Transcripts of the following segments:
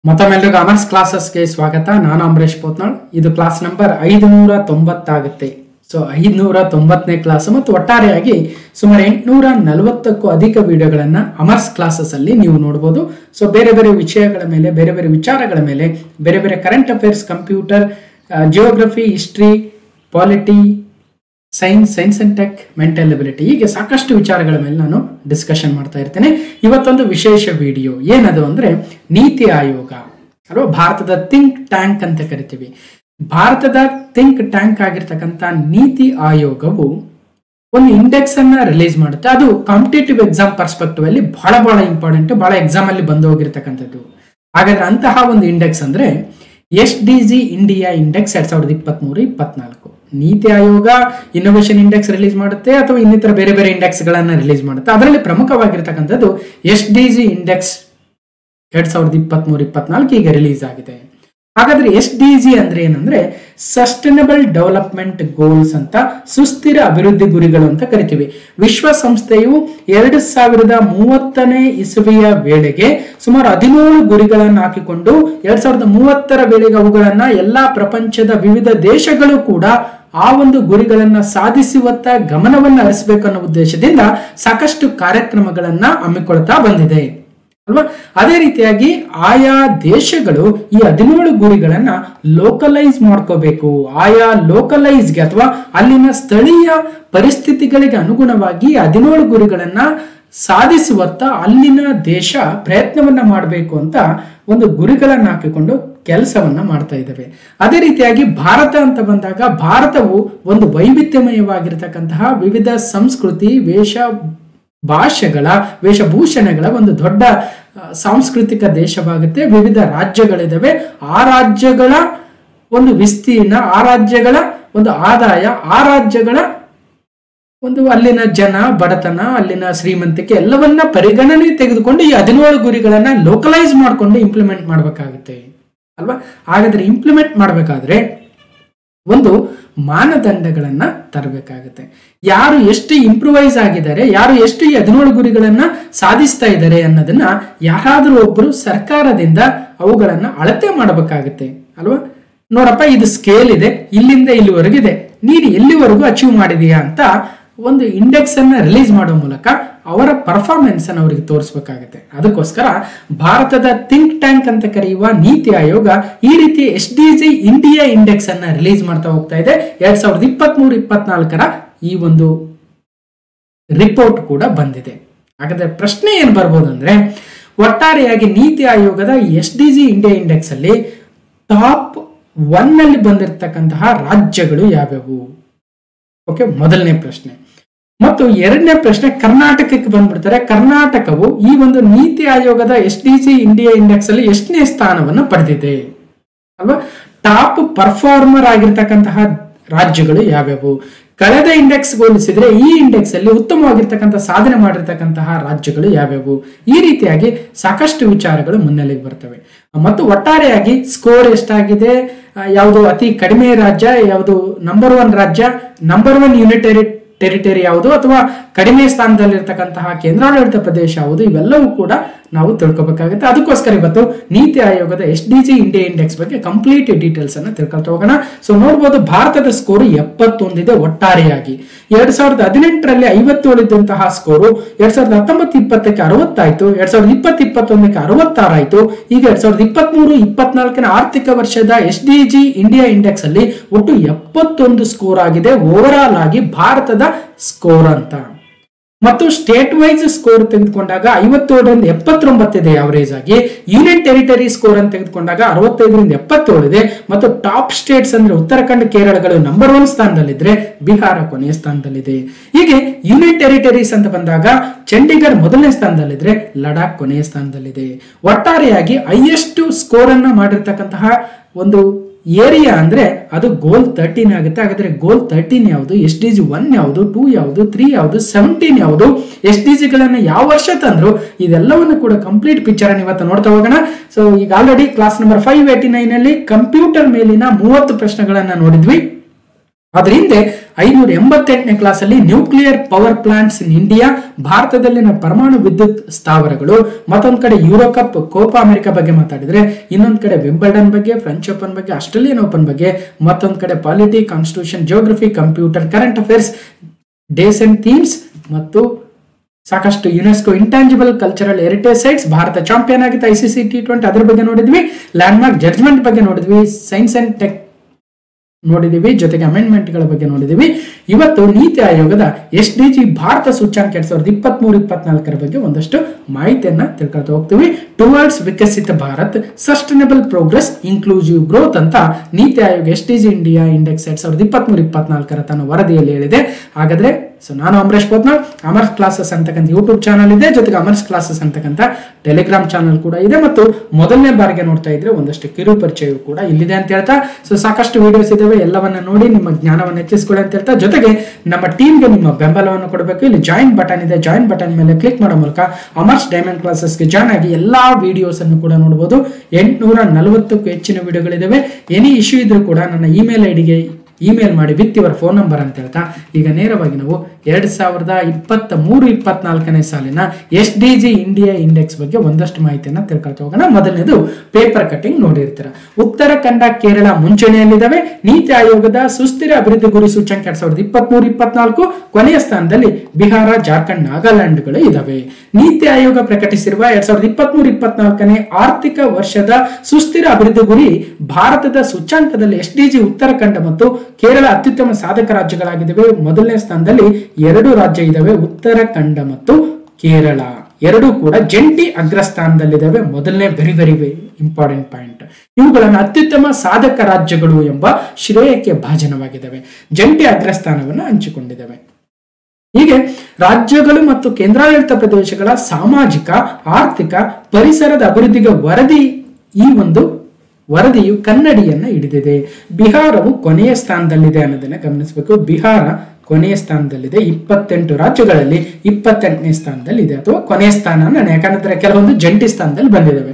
ಮತ್ತೊಮ್ಮೆಲ್ಲರಿಗೂ ಅಮರ್ಸ್ ಕ್ಲಾಸಸ್ಗೆ ಸ್ವಾಗತ. ನಾನು ಅಂಬರೀಶ್ ಪೋತ್ನಾಳ್. ಇದು ಕ್ಲಾಸ್ ನಂಬರ್ 590 ಆಗುತ್ತೆ. ಸೊ 590ನೇ ಕ್ಲಾಸ್ ಮತ್ತು ಒಟ್ಟಾರೆಯಾಗಿ ಸುಮಾರು 840ಕ್ಕೂ ಅಧಿಕ ವಿಡಿಯೋಗಳನ್ನು ಅಮರ್ಸ್ ಕ್ಲಾಸಸ್ ಅಲ್ಲಿ ನೀವು ನೋಡ್ಬೋದು. ಸೊ ಬೇರೆ ಬೇರೆ ವಿಷಯಗಳ ಮೇಲೆ, ಬೇರೆ ಬೇರೆ ವಿಚಾರಗಳ ಮೇಲೆ, ಬೇರೆ ಬೇರೆ current affairs, computer, geography, history, polity, science and tech, mental ability, ಹೀಗೆ ಸಾಕಷ್ಟು ವಿಚಾರಗಳ ಮೇಲೆ ನಾನು ಡಿಸ್ಕಷನ್ ಮಾಡ್ತಾ ಇರ್ತೇನೆ. ಇವತ್ತೊಂದು ವಿಶೇಷ ವಿಡಿಯೋ ಏನದು ಅಂದ್ರೆ ನೀತಿ ಆಯೋಗ ಅಲ್ವಾ, ಭಾರತದ ಥಿಂಕ್ ಟ್ಯಾಂಕ್ ಅಂತ ಕರಿತೀವಿ. ಭಾರತದ ಥಿಂಕ್ ಟ್ಯಾಂಕ್ ಆಗಿರ್ತಕ್ಕಂಥ ನೀತಿ ಆಯೋಗವು ಒಂದು ಇಂಡೆಕ್ಸ್ ಅನ್ನ ರಿಲೀಸ್ ಮಾಡುತ್ತೆ. ಅದು ಕಾಂಪಿಟೇಟಿವ್ ಎಕ್ಸಾಮ್ ಪರ್ಸ್ಪೆಕ್ಟಿವ್ ಅಲ್ಲಿ ಬಹಳ ಇಂಪಾರ್ಟೆಂಟ್, ಬಹಳ ಎಕ್ಸಾಮ್ ಅಲ್ಲಿ ಬಂದು ಹೋಗಿರ್ತಕ್ಕಂಥದ್ದು. ಹಾಗಾದ್ರೆ ಅಂತಹ ಒಂದು ಇಂಡೆಕ್ಸ್ ಅಂದ್ರೆ SDG India index 2023-24. NITI Aayog innovation index release ಮಾಡುತ್ತೆ ಅಥವಾ ಇನ್ನಿತರ ಬೇರೆ ಬೇರೆ ಇಂಡೆಕ್ಸ್ ಗಳನ್ನ ರಿಲೀಸ್ ಮಾಡುತ್ತೆ. ಅದರಲ್ಲಿ ಪ್ರಮುಖವಾಗಿರ್ತಕ್ಕಂಥದ್ದು SDG ಇಂಡೆಕ್ಸ್ 2023-24 ಈಗ ರಿಲೀಸ್ ಆಗಿದೆ. ಹಾಗಾದ್ರೆ SDG ಅಂದ್ರೆ ಏನಂದ್ರೆ ಸಸ್ಟೈನಬಲ್ ಡೆವಲಪ್ಮೆಂಟ್ ಗೋಲ್ಸ್ ಅಂತ, ಸುಸ್ಥಿರ ಅಭಿವೃದ್ಧಿ ಗುರಿಗಳು ಅಂತ ಕರಿತೀವಿ. ವಿಶ್ವಸಂಸ್ಥೆಯು 2030ನೇ ಇಸವಿಯ ವೇಳೆಗೆ ಸುಮಾರು 17 ಗುರಿಗಳನ್ನು ಹಾಕಿಕೊಂಡು 2030ರ ವೇಳೆಗೆ ಅವುಗಳನ್ನ ಎಲ್ಲಾ ಪ್ರಪಂಚದ ವಿವಿಧ ದೇಶಗಳು ಕೂಡ ಆ ಒಂದು ಗುರಿಗಳನ್ನ ಸಾಧಿಸುವತ್ತ ಗಮನವನ್ನ ಹರಿಸಬೇಕನ್ನೋ ಉದ್ದೇಶದಿಂದ ಸಾಕಷ್ಟು ಕಾರ್ಯಕ್ರಮಗಳನ್ನ ಹಮ್ಮಿಕೊಳ್ತಾ ಬಂದಿದೆ ಅಲ್ವಾ. ಅದೇ ರೀತಿಯಾಗಿ ಆಯಾ ದೇಶಗಳು ಈ 17 ಗುರಿಗಳನ್ನ ಲೋಕಲೈಸ್ ಮಾಡ್ಕೋಬೇಕು. ಆಯಾ ಲೋಕಲೈಸ್ಗೆ ಅಥವಾ ಅಲ್ಲಿನ ಸ್ಥಳೀಯ ಪರಿಸ್ಥಿತಿಗಳಿಗೆ ಅನುಗುಣವಾಗಿ 17 ಗುರಿಗಳನ್ನ ಸಾಧಿಸುವತ್ತ ಅಲ್ಲಿನ ದೇಶ ಪ್ರಯತ್ನವನ್ನ ಮಾಡಬೇಕು ಅಂತ ಒಂದು ಗುರಿಗಳನ್ನ ಹಾಕಿಕೊಂಡು ಕೆಲಸವನ್ನ ಮಾಡ್ತಾ ಇದ್ದೇವೆ. ಅದೇ ರೀತಿಯಾಗಿ ಭಾರತ ಅಂತ ಬಂದಾಗ ಭಾರತವು ಒಂದು ವೈವಿಧ್ಯಮಯವಾಗಿರ್ತಕ್ಕಂತಹ ವಿವಿಧ ಸಂಸ್ಕೃತಿ, ವೇಷಭೂಷಣಗಳ ಒಂದು ದೊಡ್ಡ ಸಾಂಸ್ಕೃತಿಕ ದೇಶವಾಗುತ್ತೆ. ವಿವಿಧ ರಾಜ್ಯಗಳಿದಾವೆ. ಆ ರಾಜ್ಯಗಳ ಒಂದು ವಿಸ್ತೀರ್ಣ, ಆ ರಾಜ್ಯಗಳ ಒಂದು ಆದಾಯ, ಆ ರಾಜ್ಯಗಳ ಒಂದು ಅಲ್ಲಿನ ಜನ, ಬಡತನ, ಅಲ್ಲಿನ ಶ್ರೀಮಂತಿಕೆ ಎಲ್ಲವನ್ನ ಪರಿಗಣನೆ ತೆಗೆದುಕೊಂಡು ಈ 17 ಗುರಿಗಳನ್ನ ಲೋಕಲೈಸ್ ಮಾಡಿಕೊಂಡು ಇಂಪ್ಲಿಮೆಂಟ್ ಮಾಡ್ಬೇಕಾಗುತ್ತೆ ಅಲ್ವಾ. ಹಾಗಾದ್ರೆ ಇಂಪ್ಲಿಮೆಂಟ್ ಮಾಡ್ಬೇಕಾದ್ರೆ ಒಂದು ಮಾನದಂಡಗಳನ್ನ ತರಬೇಕಾಗುತ್ತೆ. ಯಾರು ಎಷ್ಟು ಇಂಪ್ರೂವೈಸ್ ಆಗಿದ್ದಾರೆ, ಯಾರು ಎಷ್ಟು ಈ 17 ಗುರಿಗಳನ್ನ ಸಾಧಿಸ್ತಾ ಇದ್ದಾರೆ ಅನ್ನೋದನ್ನ ಯಾರಾದ್ರೂ ಒಬ್ರು ಸರ್ಕಾರದಿಂದ ಅವುಗಳನ್ನ ಅಳತೆ ಮಾಡಬೇಕಾಗುತ್ತೆ ಅಲ್ವಾ. ನೋಡಪ್ಪ, ಇದು ಸ್ಕೇಲ್ ಇದೆ, ಇಲ್ಲಿಂದ ಇಲ್ಲಿವರೆಗಿದೆ, ನೀನು ಎಲ್ಲಿವರೆಗೂ ಅಚೀವ್ ಮಾಡಿದೀಯಾ ಅಂತ ಒಂದು ಇಂಡೆಕ್ಸ್ ಅನ್ನ ರಿಲೀಸ್ ಮಾಡೋ ಮೂಲಕ ಅವರ ಪರ್ಫಾರ್ಮೆನ್ಸ್ ಅನ್ನು ಅವರಿಗೆ ತೋರಿಸಬೇಕಾಗುತ್ತೆ. ಅದಕ್ಕೋಸ್ಕರ ಭಾರತದ ಥಿಂಕ್ ಟ್ಯಾಂಕ್ ಅಂತ ಕರೆಯುವ ನೀತಿ ಆಯೋಗ ಈ ರೀತಿ SDG ಇಂಡಿಯಾ ಇಂಡೆಕ್ಸ್ ಅನ್ನ ರಿಲೀಸ್ ಮಾಡ್ತಾ ಹೋಗ್ತಾ ಇದೆ. 2023-24ರ ಈ ಒಂದು ರಿಪೋರ್ಟ್ ಕೂಡ ಬಂದಿದೆ. ಹಾಗಾದ್ರೆ ಪ್ರಶ್ನೆ ಏನ್ ಬರ್ಬೋದು ಅಂದ್ರೆ, ಒಟ್ಟಾರೆಯಾಗಿ ನೀತಿ ಆಯೋಗದ SDG ಇಂಡಿಯಾ ಇಂಡೆಕ್ಸ್ ಅಲ್ಲಿ ಟಾಪ್ 1 ನಲ್ಲಿ ಬಂದಿರತಕ್ಕಂತಹ ರಾಜ್ಯಗಳು ಯಾವ್ಯಾವು? ಓಕೆ, ಮೊದಲನೇ ಪ್ರಶ್ನೆ. ಮತ್ತು ಎರಡನೇ ಪ್ರಶ್ನೆ, ಕರ್ನಾಟಕಕ್ಕೆ ಬಂದ್ಬಿಡ್ತಾರೆ. ಕರ್ನಾಟಕವು ಈ ಒಂದು ನೀತಿ ಆಯೋಗದ SDG ಇಂಡಿಯಾ ಇಂಡೆಕ್ಸ್ ಅಲ್ಲಿ ಎಷ್ಟನೇ ಸ್ಥಾನವನ್ನು ಪಡೆದಿದೆ ಅಲ್ವಾ. ಟಾಪ್ ಪರ್ಫಾರ್ಮರ್ ಆಗಿರ್ತಕ್ಕಂತಹ ರಾಜ್ಯಗಳು ಯಾವ್ಯಾವು? ಕಳೆದ ಇಂಡೆಕ್ಸ್ ಹೋಲಿಸಿದ್ರೆ ಈ ಇಂಡೆಕ್ಸ್ ಅಲ್ಲಿ ಉತ್ತಮವಾಗಿರ್ತಕ್ಕಂಥ ಸಾಧನೆ ಮಾಡಿರ್ತಕ್ಕಂತಹ ರಾಜ್ಯಗಳು ಯಾವ್ಯಾವು? ಈ ರೀತಿಯಾಗಿ ಸಾಕಷ್ಟು ವಿಚಾರಗಳು ಮುನ್ನೆಲೆಗೆ ಬರ್ತವೆ. ಮತ್ತು ಒಟ್ಟಾರೆಯಾಗಿ ಸ್ಕೋರ್ ಎಷ್ಟಾಗಿದೆ, ಯಾವುದು ಅತಿ ಕಡಿಮೆ ರಾಜ್ಯ, ಯಾವುದು ನಂಬರ್ 1 ರಾಜ್ಯ, ನಂಬರ್ 1 ಯೂನಿಟರಿ ಟೆರಿಟರಿ ಯಾವುದು, ಅಥವಾ ಕಡಿಮೆ ಸ್ಥಾನದಲ್ಲಿರ್ತಕ್ಕಂತಹ ಕೇಂದ್ರಾಡಳಿತ ಪ್ರದೇಶ ಯಾವುದು, ಇವೆಲ್ಲವೂ ಕೂಡ ನಾವು ತಿಳ್ಕೊಬೇಕಾಗುತ್ತೆ. ಅದಕ್ಕೋಸ್ಕರ ಇವತ್ತು ನೀತಿ ಆಯೋಗದ SDG ಇಂಡಿಯಾ ಇಂಡೆಕ್ಸ್ ಬಗ್ಗೆ ಕಂಪ್ಲೀಟ್ ಡೀಟೇಲ್ಸ್ ಅನ್ನ ತಿಳ್ಕೊಳ್ತಾ ಹೋಗೋಣ. ಸೊ ನೋಡಬಹುದು, ಭಾರತದ ಸ್ಕೋರು 71 ಇದೆ ಒಟ್ಟಾರೆಯಾಗಿ. 2018ರಲ್ಲಿ 57 ಇದ್ದಂತಹ ಸ್ಕೋರು 2019-20ಕ್ಕೆ 60 ಆಯ್ತು, 2020-21ಕ್ಕೆ 66 ಆಯ್ತು. ಈಗ 2023-24ನ ಆರ್ಥಿಕ ವರ್ಷದ SDG ಇಂಡಿಯಾ ಇಂಡೆಕ್ಸ್ ಅಲ್ಲಿ ಒಟ್ಟು 71 ಸ್ಕೋರ್ ಆಗಿದೆ ಓವರ್ ಆಲ್ ಆಗಿ ಭಾರತದ ಸ್ಕೋರ್ ಅಂತ. ಮತ್ತು ಸ್ಟೇಟ್ ವೈಸ್ ಸ್ಕೋರ್ ತೆಗೆದುಕೊಂಡಾಗ 57ರಿಂದ 79 ಇದೆ ಅವರೇಜ್ ಆಗಿ. ಯೂನಿಯನ್ ಟೆರಿಟರಿ ಸ್ಕೋರ್ ಅಂತ ತೆಗೆದುಕೊಂಡಾಗ 65ರಿಂದ 77 ಇದೆ. ಮತ್ತು ಟಾಪ್ ಸ್ಟೇಟ್ಸ್ ಅಂದ್ರೆ ಉತ್ತರಾಖಂಡ, ಕೇರಳಗಳು ನಂಬರ್ 1 ಸ್ಥಾನದಲ್ಲಿದ್ರೆ ಬಿಹಾರ ಕೊನೆಯ ಸ್ಥಾನದಲ್ಲಿದೆ. ಹೀಗೆ ಯೂನಿಯನ್ ಟೆರಿಟರೀಸ್ ಅಂತ ಬಂದಾಗ ಚಂಡೀಗಢ ಮೊದಲನೇ ಸ್ಥಾನದಲ್ಲಿದ್ರೆ ಲಡಾಖ್ ಕೊನೆಯ ಸ್ಥಾನದಲ್ಲಿದೆ. ಒಟ್ಟಾರೆಯಾಗಿ ಹೈಯೆಸ್ಟ್ ಸ್ಕೋರ್ ಅನ್ನ ಮಾಡಿರ್ತಕ್ಕಂತಹ ಒಂದು ಏರಿಯಾ ಅಂದ್ರೆ ಅದು ಗೋಲ್ 13 ಆಗುತ್ತೆ. ಹಾಗಾದ್ರೆ ಗೋಲ್ 13 ಯಾವುದು, SDG 1 ಯಾವುದು, 2 ಯಾವುದು, 3 ಯಾವುದು, 17 ಯಾವುದು, SDG ಗಳನ್ನ ಯಾವ ವರ್ಷ ತಂದ್ರು, ಇದೆಲ್ಲವನ್ನು ಕೂಡ ಕಂಪ್ಲೀಟ್ ಪಿಕ್ಚರ್ ಅನ್ನು ಇವತ್ತು ನೋಡ್ತಾ ಹೋಗೋಣ. ಸೊ ಈಗ ಆಲ್ರೆಡಿ ಕ್ಲಾಸ್ ನಂಬರ್ 589 ಅಲ್ಲಿ ಕಂಪ್ಯೂಟರ್ ಮೇಲಿನ 30 ಪ್ರಶ್ನೆಗಳನ್ನ ನೋಡಿದ್ವಿ. ಅದ್ರ ಹಿಂದೆ 588ನೇ ಕ್ಲಾಸ್ ಅಲ್ಲಿ nuclear power plants in India, ಭಾರತದಲ್ಲಿನ ಪರಮಾಣು ವಿದ್ಯುತ್ ಸ್ಥಾವರಗಳು, ಮತ್ತೊಂದ್ ಕಡೆ ಯೂರೋ ಕಪ್, ಕೋಪಾ ಅಮೆರಿಕಾ ಬಗ್ಗೆ ಮಾತಾಡಿದ್ರೆ, ಇನ್ನೊಂದ್ ಕಡೆ ವಿಂಬಲ್ಡನ್ ಬಗ್ಗೆ, ಫ್ರೆಂಚ್ ಓಪನ್ ಬಗ್ಗೆ, ಆಸ್ಟ್ರೇಲಿಯನ್ ಓಪನ್ ಬಗ್ಗೆ, ಮತ್ತೊಂದ್ ಕಡೆ polity, constitution, geography, computer, current affairs, days and themes ಮತ್ತು ಸಾಕಷ್ಟು UNESCO intangible cultural heritage sites, Bharat champion ಆಗಿತ್ತು ICC T20 ಅದ್ರ ಬಗ್ಗೆ ನೋಡಿದ್ವಿ, ಲ್ಯಾಂಡ್ಮಾರ್ಕ್ ಜಡ್ಜ್ಮೆಂಟ್ ಬಗ್ಗೆ ನೋಡಿದ್ವಿ, ಸೈನ್ಸ್ ಅಂಡ್ ಟೆಕ್ ನೋಡಿದೀವಿ, ಜೊತೆಗೆ ಅಮೆಂಡ್ಮೆಂಟ್ ಗಳ ಬಗ್ಗೆ ನೋಡಿದೀವಿ. ಇವತ್ತು ನೀತಿ ಆಯೋಗದ SDG ಭಾರತ ಸೂಚ್ಯಾಂಕ 2023-24 ಬಗ್ಗೆ ಒಂದಷ್ಟು ಮಾಹಿತಿಯನ್ನ ತಿಳ್ಕೊಳ್ತಾ ಹೋಗ್ತೀವಿ. Towards Viksit Bharat, sustainable progress, inclusive growth ಅಂತ ನೀತಿ ಆಯೋಗ SDG ಇಂಡಿಯಾ ಇಂಡೆಕ್ಸ್ 2023-24 ತನ್ನ ವರದಿಯಲ್ಲಿ ಹೇಳಿದೆ. ಹಾಗಾದ್ರೆ ನಾನು ಅಮರೇಶ್ ಪೋತ್ನಾಳ್, ಅಮರ್ಸ್ ಕ್ಲಾಸಸ್ ಅಂತಕ್ಕಂಥ ಯೂಟ್ಯೂಬ್ ಚಾನಲ್ ಇದೆ, ಜೊತೆಗೆ ಅಮರ್ಸ್ ಕ್ಲಾಸಸ್ ಅಂತಕ್ಕಂಥ ಟೆಲಿಗ್ರಾಮ್ ಚಾನಲ್ ಕೂಡ ಇದೆ, ಮತ್ತು ಮೊದಲನೇ ಬಾರಿಗೆ ನೋಡ್ತಾ ಇದ್ರೆ ಒಂದಷ್ಟು ಕಿರು ಪರಿಚಯ ಕೂಡ ಇಲ್ಲಿದೆ ಅಂತ ಹೇಳ್ತಾ, ಸಾಕಷ್ಟು ವಿಡಿಯೋಸ್ ಇದಾವೆ, ಎಲ್ಲವನ್ನ ನೋಡಿ ನಿಮ್ಮ ಜ್ಞಾನವನ್ನು ಹೆಚ್ಚಿಸಿಕೊಳ್ಳಿ ಅಂತ ಹೇಳ್ತಾ, ಜೊತೆಗೆ ನಮ್ಮ ಟೀಮ್ಗೆ ನಿಮ್ಮ ಬೆಂಬಲವನ್ನು ಕೊಡಬೇಕು. ಇಲ್ಲಿ ಜಾಯಿನ್ ಬಟನ್ ಇದೆ, ಜಾಯಿನ್ ಬಟನ್ ಮೇಲೆ ಕ್ಲಿಕ್ ಮಾಡೋ ಮೂಲಕ ಅಮರ್ಸ್ ಡೈಮಂಡ್ ಕ್ಲಾಸಸ್ಗೆ ಜಾಯ್ನ್ ಆಗಿ ಎಲ್ಲಾ ವಿಡಿಯೋಸ್ ಅನ್ನು ಕೂಡ ನೋಡಬಹುದು. 840ಕ್ಕೂ ಹೆಚ್ಚಿನ ವಿಡಿಯೋಗಳಿದಾವೆ. ಎನಿ ಇಶ್ಯೂ ಇದ್ರೂ ಕೂಡ ನನ್ನ ಇಮೇಲ್ ಐಡಿಗೆ ಇಮೇಲ್ ಮಾಡಿ ವಿತ್ ಯುವರ್ ಫೋನ್ ನಂಬರ್ ಅಂತ ಹೇಳ್ತಾ, ಈಗ ನೇರವಾಗಿ ನಾವು 2023-24 ಸಾಲಿನ SDG ಇಂಡಿಯಾ ಇಂಡೆಕ್ಸ್ ಬಗ್ಗೆ ಒಂದಷ್ಟು ಮಾಹಿತಿಯನ್ನ ತಿಳ್ಕೊಳ್ತಾ ಹೋಗೋಣ. ಮೊದಲನೇದು ಪೇಪರ್ ಕಟಿಂಗ್ ನೋಡಿರ್ತೀರ. ಉತ್ತರಾಖಂಡ, ಕೇರಳ ಮುಂಚೂಣಿಯಲ್ಲಿದ್ದಾವೆ. ನೀತಿ ಆಯೋಗದ ಸುಸ್ಥಿರ ಅಭಿವೃದ್ಧಿ ಗುರಿ ಸೂಚ್ಯಂಕ 2023-24 ಕೊನೆಯ ಸ್ಥಾನದಲ್ಲಿ ಬಿಹಾರ, ಜಾರ್ಖಂಡ್, ನಾಗಾಲ್ಯಾಂಡ್ಗಳು ಇದಾವೆ. ನೀತಿ ಆಯೋಗ ಪ್ರಕಟಿಸಿರುವ 2023-24 ಆರ್ಥಿಕ ವರ್ಷದ ಸುಸ್ಥಿರ ಅಭಿವೃದ್ಧಿ ಗುರಿ ಭಾರತದ ಸೂಚ್ಯಂಕದಲ್ಲಿ SDG ಉತ್ತರಾಖಂಡ ಮತ್ತು ಕೇರಳ ಅತ್ಯುತ್ತಮ ಸಾಧಕ ರಾಜ್ಯಗಳಾಗಿದ್ದಾವೆ. ಮೊದಲನೇ ಸ್ಥಾನದಲ್ಲಿ 2 ರಾಜ್ಯ ಇದಾವೆ, ಉತ್ತರಾಖಂಡ ಮತ್ತು ಕೇರಳ, ಎರಡೂ ಕೂಡ ಜಂಟಿ ಅಗ್ರಸ್ಥಾನದಲ್ಲಿದ್ದಾವೆ. ಮೊದಲನೇ ವೆರಿ ವೆರಿ ಇಂಪಾರ್ಟೆಂಟ್ ಪಾಯಿಂಟ್, ಇವುಗಳನ್ನು ಅತ್ಯುತ್ತಮ ಸಾಧಕ ರಾಜ್ಯಗಳು ಎಂಬ ಶ್ರೇಯಕ್ಕೆ ಭಾಜನವಾಗಿದ್ದಾವೆ, ಜಂಟಿ ಅಗ್ರಸ್ಥಾನವನ್ನು ಹಂಚಿಕೊಂಡಿದ್ದಾವೆ. ಹೀಗೆ ರಾಜ್ಯಗಳು ಮತ್ತು ಕೇಂದ್ರಾಡಳಿತ ಪ್ರದೇಶಗಳ ಸಾಮಾಜಿಕ, ಆರ್ಥಿಕ, ಪರಿಸರದ ಅಭಿವೃದ್ಧಿಗೆ ವರದಿ, ಈ ಒಂದು ವರದಿಯು ಕನ್ನಡಿಯನ್ನ ಹಿಡಿದಿದೆ. ಬಿಹಾರವು ಕೊನೆಯ ಸ್ಥಾನದಲ್ಲಿದೆ ಅನ್ನೋದನ್ನ ಗಮನಿಸಬೇಕು. ಬಿಹಾರ ಕೊನೆಯ ಸ್ಥಾನದಲ್ಲಿದೆ, 28 ರಾಜ್ಯಗಳಲ್ಲಿ 28ನೇ ಸ್ಥಾನದಲ್ಲಿದೆ, ಅಥವಾ ಕೊನೆಯ ಸ್ಥಾನ, ಯಾಕಂದ್ರೆ ಕೆಲವೊಂದು ಜಂಟಿ ಸ್ಥಾನದಲ್ಲಿ ಬಂದಿದ್ದಾವೆ.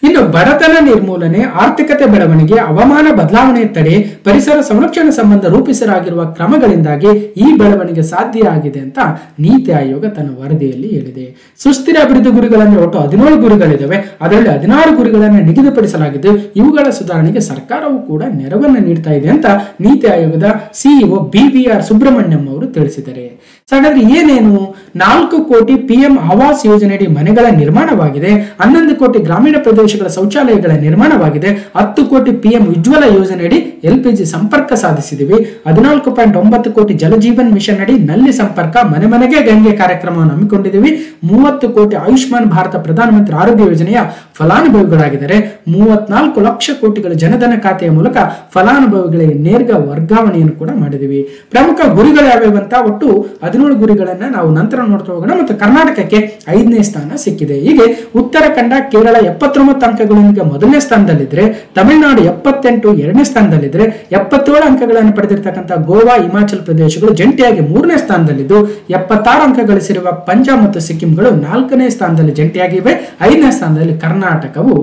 ಇನ್ನು ಬಡತನ ನಿರ್ಮೂಲನೆ, ಆರ್ಥಿಕತೆ ಬೆಳವಣಿಗೆ, ಹವಾಮಾನ ಬದಲಾವಣೆ ತಡೆ, ಪರಿಸರ ಸಂರಕ್ಷಣೆ ಸಂಬಂಧ ರೂಪಿಸಲಾಗಿರುವ ಕ್ರಮಗಳಿಂದಾಗಿ ಈ ಬೆಳವಣಿಗೆ ಸಾಧ್ಯ ಆಗಿದೆ ಅಂತ ನೀತಿ ಆಯೋಗ ತನ್ನ ವರದಿಯಲ್ಲಿ ಹೇಳಿದೆ. ಸುಸ್ಥಿರ ಅಭಿವೃದ್ಧಿ ಗುರಿಗಳನ್ನು ಒಟ್ಟು 17 ಗುರಿಗಳಿದ್ದಾವೆ. ಅದರಲ್ಲಿ 16 ಗುರಿಗಳನ್ನು ನಿಗದಿಪಡಿಸಲಾಗಿದ್ದು, ಇವುಗಳ ಸುಧಾರಣೆಗೆ ಸರ್ಕಾರವು ಕೂಡ ನೆರವನ್ನು ನೀಡ್ತಾ ಇದೆ ಅಂತ ನೀತಿ ಆಯೋಗದ CEO BVR ಸುಬ್ರಹ್ಮಣ್ಯಂ ಅವರು ತಿಳಿಸಿದ್ದಾರೆ. ಹಾಗಾದ್ರೆ ಏನೇನು? 4 ಕೋಟಿ PM ಆವಾಸ್ ಯೋಜನೆಯಡಿ ಮನೆಗಳ ನಿರ್ಮಾಣವಾಗಿದೆ, 11 ಕೋಟಿ ಗ್ರಾಮೀಣ ಪ್ರದೇಶಗಳ ಶೌಚಾಲಯಗಳ ನಿರ್ಮಾಣವಾಗಿದೆ, 10 ಕೋಟಿ PM ಉಜ್ವಲ ಯೋಜನೆಯಡಿ LPG ಸಂಪರ್ಕ ಸಾಧಿಸಿದಿವಿ, 14.9 ಕೋಟಿ ಜಲಜೀವನ್ ಮಿಷನ್ ಅಡಿ ನಲ್ಲಿ ಸಂಪರ್ಕ, ಮನೆ ಮನೆಗೆ ಗಂಗೆ ಕಾರ್ಯಕ್ರಮವನ್ನು ಹಮ್ಮಿಕೊಂಡಿದ್ದೀವಿ, 30 ಕೋಟಿ ಆಯುಷ್ಮಾನ್ ಭಾರತ ಪ್ರಧಾನಮಂತ್ರಿ ಆರೋಗ್ಯ ಯೋಜನೆಯ ಫಲಾನುಭವಿಗಳಾಗಿದ್ದಾರೆ, 34 ಲಕ್ಷ ಕೋಟಿಗಳ ಜನಧನ ಖಾತೆಯ ಮೂಲಕ ಫಲಾನುಭವಿಗಳಿಗೆ ನೇರ ವರ್ಗಾವಣೆಯನ್ನು ಕೂಡ ಮಾಡಿದೀವಿ. ಪ್ರಮುಖ ಗುರಿಗಳು ಯಾವ್ಯಾವ ಅಂತ ಒಟ್ಟು 17 ಗುರಿಗಳನ್ನ ನಾವು ನಂತರ ನೋಡ್ತಾ ಹೋಗೋಣ. ಮತ್ತು ಕರ್ನಾಟಕಕ್ಕೆ 5ನೇ ಸ್ಥಾನ ಸಿಕ್ಕಿದೆ. ಹೀಗೆ ಉತ್ತರಾಖಂಡ, ಕೇರಳ 79 ಅಂಕಗಳೊಂದಿಗೆ ಮೊದಲನೇ ಸ್ಥಾನದಲ್ಲಿದ್ರೆ, ತಮಿಳುನಾಡು 78 2ನೇ ಸ್ಥಾನದಲ್ಲಿದ್ರೆ, 77 ಅಂಕಗಳನ್ನು ಪಡೆದಿರ್ತಕ್ಕಂಥ ಗೋವಾ, ಹಿಮಾಚಲ ಪ್ರದೇಶಗಳು ಜಂಟಿಯಾಗಿ 3ನೇ ಸ್ಥಾನದಲ್ಲಿದ್ದು, 76 ಅಂಕ ಗಳಿಸಿರುವ ಪಂಜಾಬ್ ಮತ್ತು ಸಿಕ್ಕಿಂಗಳು 4ನೇ ಸ್ಥಾನದಲ್ಲಿ ಜಂಟಿಯಾಗಿವೆ. 5ನೇ ಸ್ಥಾನದಲ್ಲಿ ಕರ್ನಾಟಕವು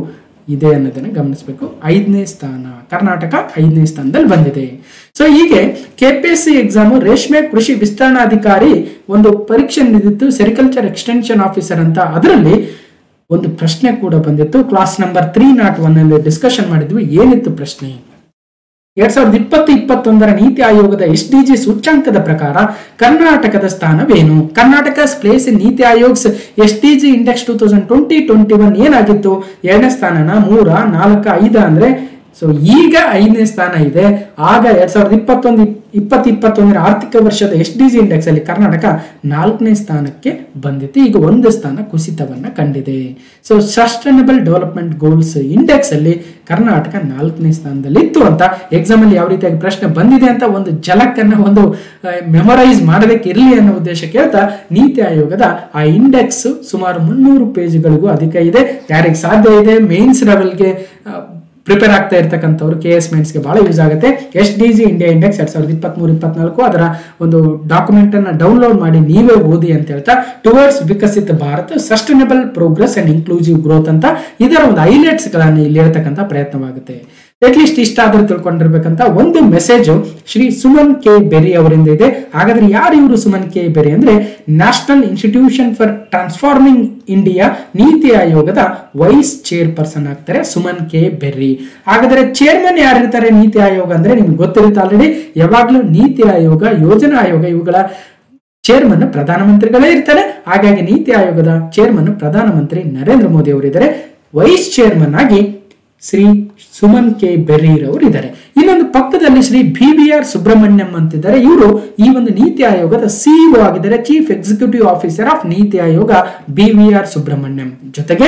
ಇದೆ ಅನ್ನೋದನ್ನ ಗಮನಿಸಬೇಕು. 5ನೇ ಸ್ಥಾನ ಕರ್ನಾಟಕ 5ನೇ ಸ್ಥಾನದಲ್ಲಿ ಬಂದಿದೆ. ಸೊ ಹೀಗೆ KPSC ಎಕ್ಸಾಮ್ ರೇಷ್ಮೆ ಕೃಷಿ ವಿಸ್ತರಣಾಧಿಕಾರಿ ಒಂದು ಪರೀಕ್ಷೆ ನಿಂತಿತ್ತು, ಸೆರಿಕಲ್ಚರ್ ಎಕ್ಸ್ಟೆನ್ಷನ್ ಆಫೀಸರ್ ಅಂತ. ಅದರಲ್ಲಿ ಒಂದು ಪ್ರಶ್ನೆ ಕೂಡ ಬಂದಿತ್ತು. ಕ್ಲಾಸ್ ನಂಬರ್ 301 ಅಲ್ಲಿ ಡಿಸ್ಕಷನ್ ಮಾಡಿದ್ವಿ. ಏನಿತ್ತು ಪ್ರಶ್ನೆ? 2020-21 ನೀತಿ ಆಯೋಗದ SDG ಸೂಚ್ಯಂಕದ ಪ್ರಕಾರ ಕರ್ನಾಟಕದ ಸ್ಥಾನವೇನು? ಕರ್ನಾಟಕಸ್ ಪ್ಲೇಸ್ ಇನ್ ನೀತಿ ಆಯೋಗ್ಸ್ SDG ಇಂಡೆಕ್ಸ್ 2020-21 ಏನಾಗಿತ್ತು? 2ನೇ ಸ್ಥಾನನ, 3, 4, 5 ಅಂದ್ರೆ ಸೊ ಈಗ 5ನೇ ಸ್ಥಾನ ಇದೆ. ಆಗ 2021 ಆರ್ಥಿಕ ವರ್ಷದ SDG ಇಂಡೆಕ್ಸ್ ಅಲ್ಲಿ ಕರ್ನಾಟಕ 4ನೇ ಸ್ಥಾನಕ್ಕೆ ಬಂದಿತ್ತು. ಈಗ 1 ಸ್ಥಾನ ಕುಸಿತವನ್ನ ಕಂಡಿದೆ. So sustainable development goals index ಅಲ್ಲಿ ಕರ್ನಾಟಕ 4ನೇ ಸ್ಥಾನದಲ್ಲಿ ಇತ್ತು ಅಂತ ಎಕ್ಸಾಮ್ ಅಲ್ಲಿ ಯಾವ ರೀತಿಯಾಗಿ ಪ್ರಶ್ನೆ ಬಂದಿದೆ ಅಂತ ಒಂದು ಝಲಕನ್ನ ಒಂದು ಮೆಮೊರೈಸ್ ಮಾಡೋದಕ್ಕೆ ಇರಲಿ ಅನ್ನೋ ಉದ್ದೇಶಕ್ಕೆ ಹೇಳ್ತಾ, ನೀತಿ ಆಯೋಗದ ಆ ಇಂಡೆಕ್ಸ್ ಸುಮಾರು 300 ಪೇಜ್ಗಳಿಗೂ ಅಧಿಕ ಇದೆ. ಯಾರಿಗೆ ಸಾಧ್ಯ ಇದೆ ಮೇನ್ಸ್ ಲೆವೆಲ್ಗೆ ಪ್ರಿಪೇರ್ ಆಗ್ತಾ ಇರ್ತಕ್ಕಂಥವ್ರು KS ಮೇನ್ಸ್ಗೆ ಬಹಳ ಯೂಸ್ ಆಗುತ್ತೆ. SDG ಇಂಡಿಯಾ ಇಂಡೆಕ್ಸ್ 2023-24 ಅದರ ಒಂದು ಡಾಕ್ಯುಮೆಂಟ್ ಅನ್ನ ಡೌನ್ಲೋಡ್ ಮಾಡಿ ನೀವೇ ಓದಿ ಅಂತ ಹೇಳ್ತಾ, towards Viksit Bharat, sustainable progress and inclusive growth ಅಂತ ಇದರ ಒಂದು ಹೈಲೈಟ್ಸ್ ಗಳನ್ನ ಇಲ್ಲಿ ಇರತಕ್ಕಂಥ ಪ್ರಯತ್ನವಾಗುತ್ತೆ. ಅಟ್ಲೀಸ್ಟ್ ಇಷ್ಟ ಆದ್ರೂ ತಿಳ್ಕೊಂಡಿರ್ಬೇಕಂತ ಒಂದು message Shri Suman K berry ಅವರಿಂದ ಇದೆ. ಹಾಗಾದ್ರೆ ಯಾರು ಇವರು ಸುಮನ್ ಕೆ ಬೆರಿ ಅಂದ್ರೆ national institution for transforming India ನೀತಿ ಆಯೋಗದ ವೈಸ್ ಚೇರ್ಪರ್ಸನ್ ಆಗ್ತಾರೆ ಸುಮನ್ ಕೆ ಬೆರ್ರಿ. ಹಾಗಾದ್ರೆ ಚೇರ್ಮನ್ ಯಾರಿರ್ತಾರೆ ನೀತಿ ಆಯೋಗ ಅಂದ್ರೆ ನಿಮ್ಗೆ ಗೊತ್ತಿರುತ್ತೆ ಆಲ್ರೆಡಿ. ಯಾವಾಗ್ಲೂ ನೀತಿ ಆಯೋಗ, ಯೋಜನಾ ಆಯೋಗ ಇವುಗಳ ಚೇರ್ಮನ್ ಪ್ರಧಾನಮಂತ್ರಿಗಳೇ ಇರ್ತಾರೆ. ಹಾಗಾಗಿ ನೀತಿ ಆಯೋಗದ ಚೇರ್ಮನ್ ಪ್ರಧಾನಮಂತ್ರಿ ನರೇಂದ್ರ ಮೋದಿ ಅವರಿದ್ದಾರೆ. ವೈಸ್ ಚೇರ್ಮನ್ ಆಗಿ ಶ್ರೀ ಸುಮನ್ ಕೆ ಬೆರ್ರಿ ಅವರು ಇದ್ದಾರೆ. ಇನ್ನೊಂದು ಪಕ್ಕದಲ್ಲಿ ಶ್ರೀ BVR ಸುಬ್ರಹ್ಮಣ್ಯಂ ಅಂತಿದ್ದಾರೆ. ಇವರು ಈ ಒಂದು ನೀತಿ ಆಯೋಗದ ಸಿಇಒ ಆಗಿದ್ದಾರೆ, chief executive officer of NITI Aayog BVR Subrahmanyam. ಜೊತೆಗೆ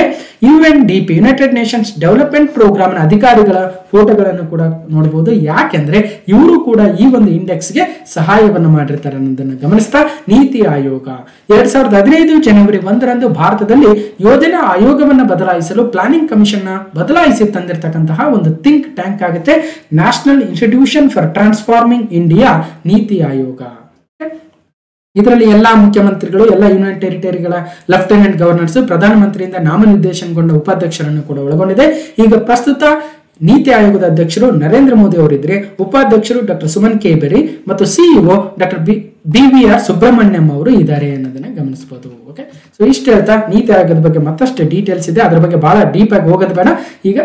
UNDP united nations development program ನ ಅಧಿಕಾರಿಗಳ ಫೋಟೋಗಳನ್ನು ಕೂಡ ನೋಡಬಹುದು. ಯಾಕೆಂದ್ರೆ ಇವರು ಕೂಡ ಈ ಒಂದು ಇಂಡೆಕ್ಸ್ಗೆ ಸಹಾಯವನ್ನು ಮಾಡಿರ್ತಾರೆ ಅನ್ನೋದನ್ನು ಗಮನಿಸ್ತಾ ನೀತಿ ಆಯೋಗ 2015 ಜನವರಿ 1ರಂದು ಭಾರತದಲ್ಲಿ ಯೋಜನಾ ಆಯೋಗವನ್ನು ಬದಲಾಯಿಸಲು ಪ್ಲಾನಿಂಗ್ ಕಮಿಷನ್ ನ ಬದಲಾಯಿಸಿ ತಂದಿರತಕ್ಕಂತಹ ಒಂದು ಥಿಂಕ್ ಟ್ಯಾಂಕ್ ಆಗುತ್ತೆ national institution for transforming India NITI Aayog. ಇದರಲ್ಲಿ ಎಲ್ಲಾ ಮುಖ್ಯಮಂತ್ರಿಗಳು, ಎಲ್ಲ ಯೂನಿಯನ್ ಟೆರಿಟರಿಗಳ ಲೆಫ್ಟಿನೆಂಟ್ ಗವರ್ನರ್ಸ್, ಪ್ರಧಾನಮಂತ್ರಿಯಿಂದ ನಾಮನಿರ್ದೇಶನಗೊಂಡ ಉಪಾಧ್ಯಕ್ಷರನ್ನು ಕೂಡ ಒಳಗೊಂಡಿದೆ. ಈಗ ಪ್ರಸ್ತುತ ನೀತಿ ಆಯೋಗದ ಅಧ್ಯಕ್ಷರು ನರೇಂದ್ರ ಮೋದಿ ಅವರಿದ್ರೆ, ಉಪಾಧ್ಯಕ್ಷರು ಡಾಕ್ಟರ್ ಸುಮನ್ ಕೆ ಬೆರಿ ಮತ್ತು ಸಿಇಒ ಡಾಕ್ಟರ್ BVR ಸುಬ್ರಹ್ಮಣ್ಯಂ ಅವರು ಇದ್ದಾರೆ ಅನ್ನೋದನ್ನ ಗಮನಿಸಬಹುದು. ಓಕೆ, ಸೊ ಇಷ್ಟ ಹೇಳ್ತಾ ನೀತಿ ಆಯೋಗದ ಬಗ್ಗೆ ಮತ್ತಷ್ಟು ಡೀಟೇಲ್ಸ್ ಇದೆ, ಅದರ ಬಗ್ಗೆ ಬಹಳ ಡೀಪ್ ಆಗಿ ಹೋಗೋದು ಬೇಡ. ಈಗ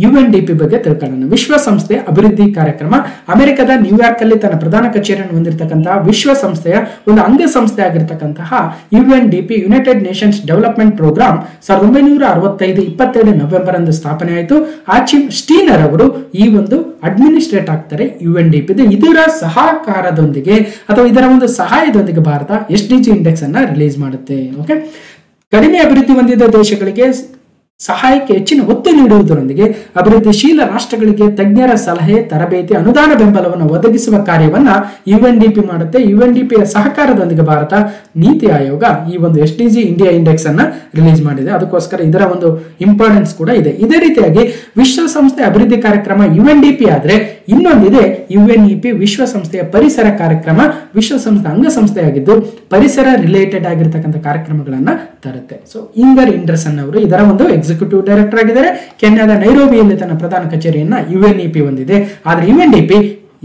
UNDP ಬಗ್ಗೆ ತಿಳ್ಕೊಳ್ಳೋಣ. ವಿಶ್ವಸಂಸ್ಥೆಯ ಅಭಿವೃದ್ಧಿ ಕಾರ್ಯಕ್ರಮ ಅಮೆರಿಕದ ನ್ಯೂಯಾರ್ಕ್ ಅಲ್ಲಿ ತನ್ನ ಪ್ರಧಾನ ಕಚೇರಿಯನ್ನು ಹೊಂದಿರತಕ್ಕಂತಹ ವಿಶ್ವಸಂಸ್ಥೆಯ ಒಂದು ಅಂಗಸಂಸ್ಥೆ ಆಗಿರತಕ್ಕಂತಹ UNDP united nations development program 1965 22 November ಅಂದು ಸ್ಥಾಪನೆ ಆಯಿತು. ಆಚಿಮ್ ಸ್ಟೀನರ್ ಅವರು ಈ ಒಂದು ಅಡ್ಮಿನಿಸ್ಟ್ರೇಟ್ ಆಗ್ತಾರೆ UNDP. ಇದರ ಸಹಕಾರದೊಂದಿಗೆ ಅಥವಾ ಇದರ ಒಂದು ಸಹಾಯದೊಂದಿಗೆ ಭಾರತ SDG ಇಂಡೆಕ್ಸ್ ಅನ್ನ ರಿಲೀಸ್ ಮಾಡುತ್ತೆ. ಓಕೆ, ಕಡಿಮೆ ಅಭಿವೃದ್ಧಿ ಹೊಂದಿದ ದೇಶಗಳಿಗೆ ಸಹಾಯಕ್ಕೆ ಹೆಚ್ಚಿನ ಒತ್ತು ನೀಡುವುದರೊಂದಿಗೆ ಅಭಿವೃದ್ಧಿಶೀಲ ರಾಷ್ಟ್ರಗಳಿಗೆ ತಜ್ಞರ ಸಲಹೆ, ತರಬೇತಿ, ಅನುದಾನ ಬೆಂಬಲವನ್ನು ಒದಗಿಸುವ ಕಾರ್ಯವನ್ನ UNDP ಮಾಡುತ್ತೆ. UNDP ಯ ಸಹಕಾರದೊಂದಿಗೆ ಭಾರತ ನೀತಿ ಆಯೋಗ ಈ ಒಂದು SDG ಇಂಡಿಯಾ ಇಂಡೆಕ್ಸ್ ಅನ್ನ ರಿಲೀಸ್ ಮಾಡಿದೆ. ಅದಕ್ಕೋಸ್ಕರ ಇದರ ಒಂದು ಇಂಪಾರ್ಟೆನ್ಸ್ ಕೂಡ ಇದೆ. ಇದೇ ರೀತಿಯಾಗಿ ವಿಶ್ವಸಂಸ್ಥೆ ಅಭಿವೃದ್ಧಿ ಕಾರ್ಯಕ್ರಮ UNDP ಆದ್ರೆ ಇನ್ನೊಂದಿದೆ UNEP, ವಿಶ್ವಸಂಸ್ಥೆಯ ಪರಿಸರ ಕಾರ್ಯಕ್ರಮ. ವಿಶ್ವಸಂಸ್ಥೆ ಅಂಗಸಂಸ್ಥೆಯಾಗಿದ್ದು ಪರಿಸರ ರಿಲೇಟೆಡ್ ಆಗಿರ್ತಕ್ಕಂಥ ಕಾರ್ಯಕ್ರಮಗಳನ್ನ ತರುತ್ತೆ. ಸೊ ಇಂಗರ್ ಇಂಡರ್ಸನ್ ಅವರು ಇದರ ಒಂದು ಎಕ್ಸಿಕ್ಯೂಟಿವ್ ಡೈರೆಕ್ಟರ್ ಆಗಿದ್ದಾರೆ. ಕೆನ್ಯಾದ ನೈರೋಬಿಯಲ್ಲಿ ತನ್ನ ಪ್ರಧಾನ ಕಚೇರಿಯನ್ನ UNEP ಹೊಂದಿದೆ. ಆದ್ರೆ UNDP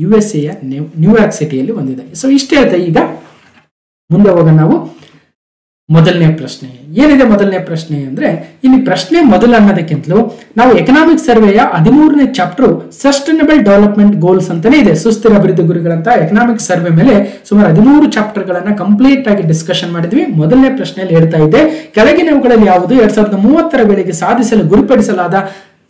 USA ಯ ನ್ಯೂಯಾರ್ಕ್ ಸಿಟಿಯಲ್ಲಿ ಹೊಂದಿದೆ. ಸೊ ಇಷ್ಟೇ ಆಯ್ತಾ. ಈಗ ಮುಂದೆ ಹೋಗೋಣ ನಾವು ಮೊದಲನೇ ಪ್ರಶ್ನೆ. ಏನಿದೆ ಮೊದಲನೇ ಪ್ರಶ್ನೆ ಅಂದ್ರೆ, ಇಲ್ಲಿ ಪ್ರಶ್ನೆ ಮೊದಲ ಅನ್ನೋದಕ್ಕಿಂತಲೂ ನಾವು ಎಕನಾಮಿಕ್ ಸರ್ವೆಯ 13ನೇ ಚಾಪ್ಟರ್ ಸಸ್ಟೈನಬಲ್ ಡೆವಲಪ್ಮೆಂಟ್ ಗೋಲ್ಸ್ ಅಂತಾನೆ ಇದೆ, ಸುಸ್ಥಿರ ಅಭಿವೃದ್ಧಿ ಗುರಿಗಳಂತ ಎಕನಾಮಿಕ್ ಸರ್ವೆ ಮೇಲೆ ಸುಮಾರು 13 ಚಾಪ್ಟರ್ ಗಳನ್ನ ಕಂಪ್ಲೀಟ್ ಆಗಿ ಡಿಸ್ಕಷನ್ ಮಾಡಿದ್ವಿ. ಮೊದಲನೇ ಪ್ರಶ್ನೆಯಲ್ಲಿ ಹೇಳ್ತಾ ಇದ್ದೆ, ಕೆಳಗಿನವುಗಳಲ್ಲಿ ಯಾವುದು 2030 ವೇಳೆಗೆ ಸಾಧಿಸಲು ಗುರಿಪಡಿಸಲಾದ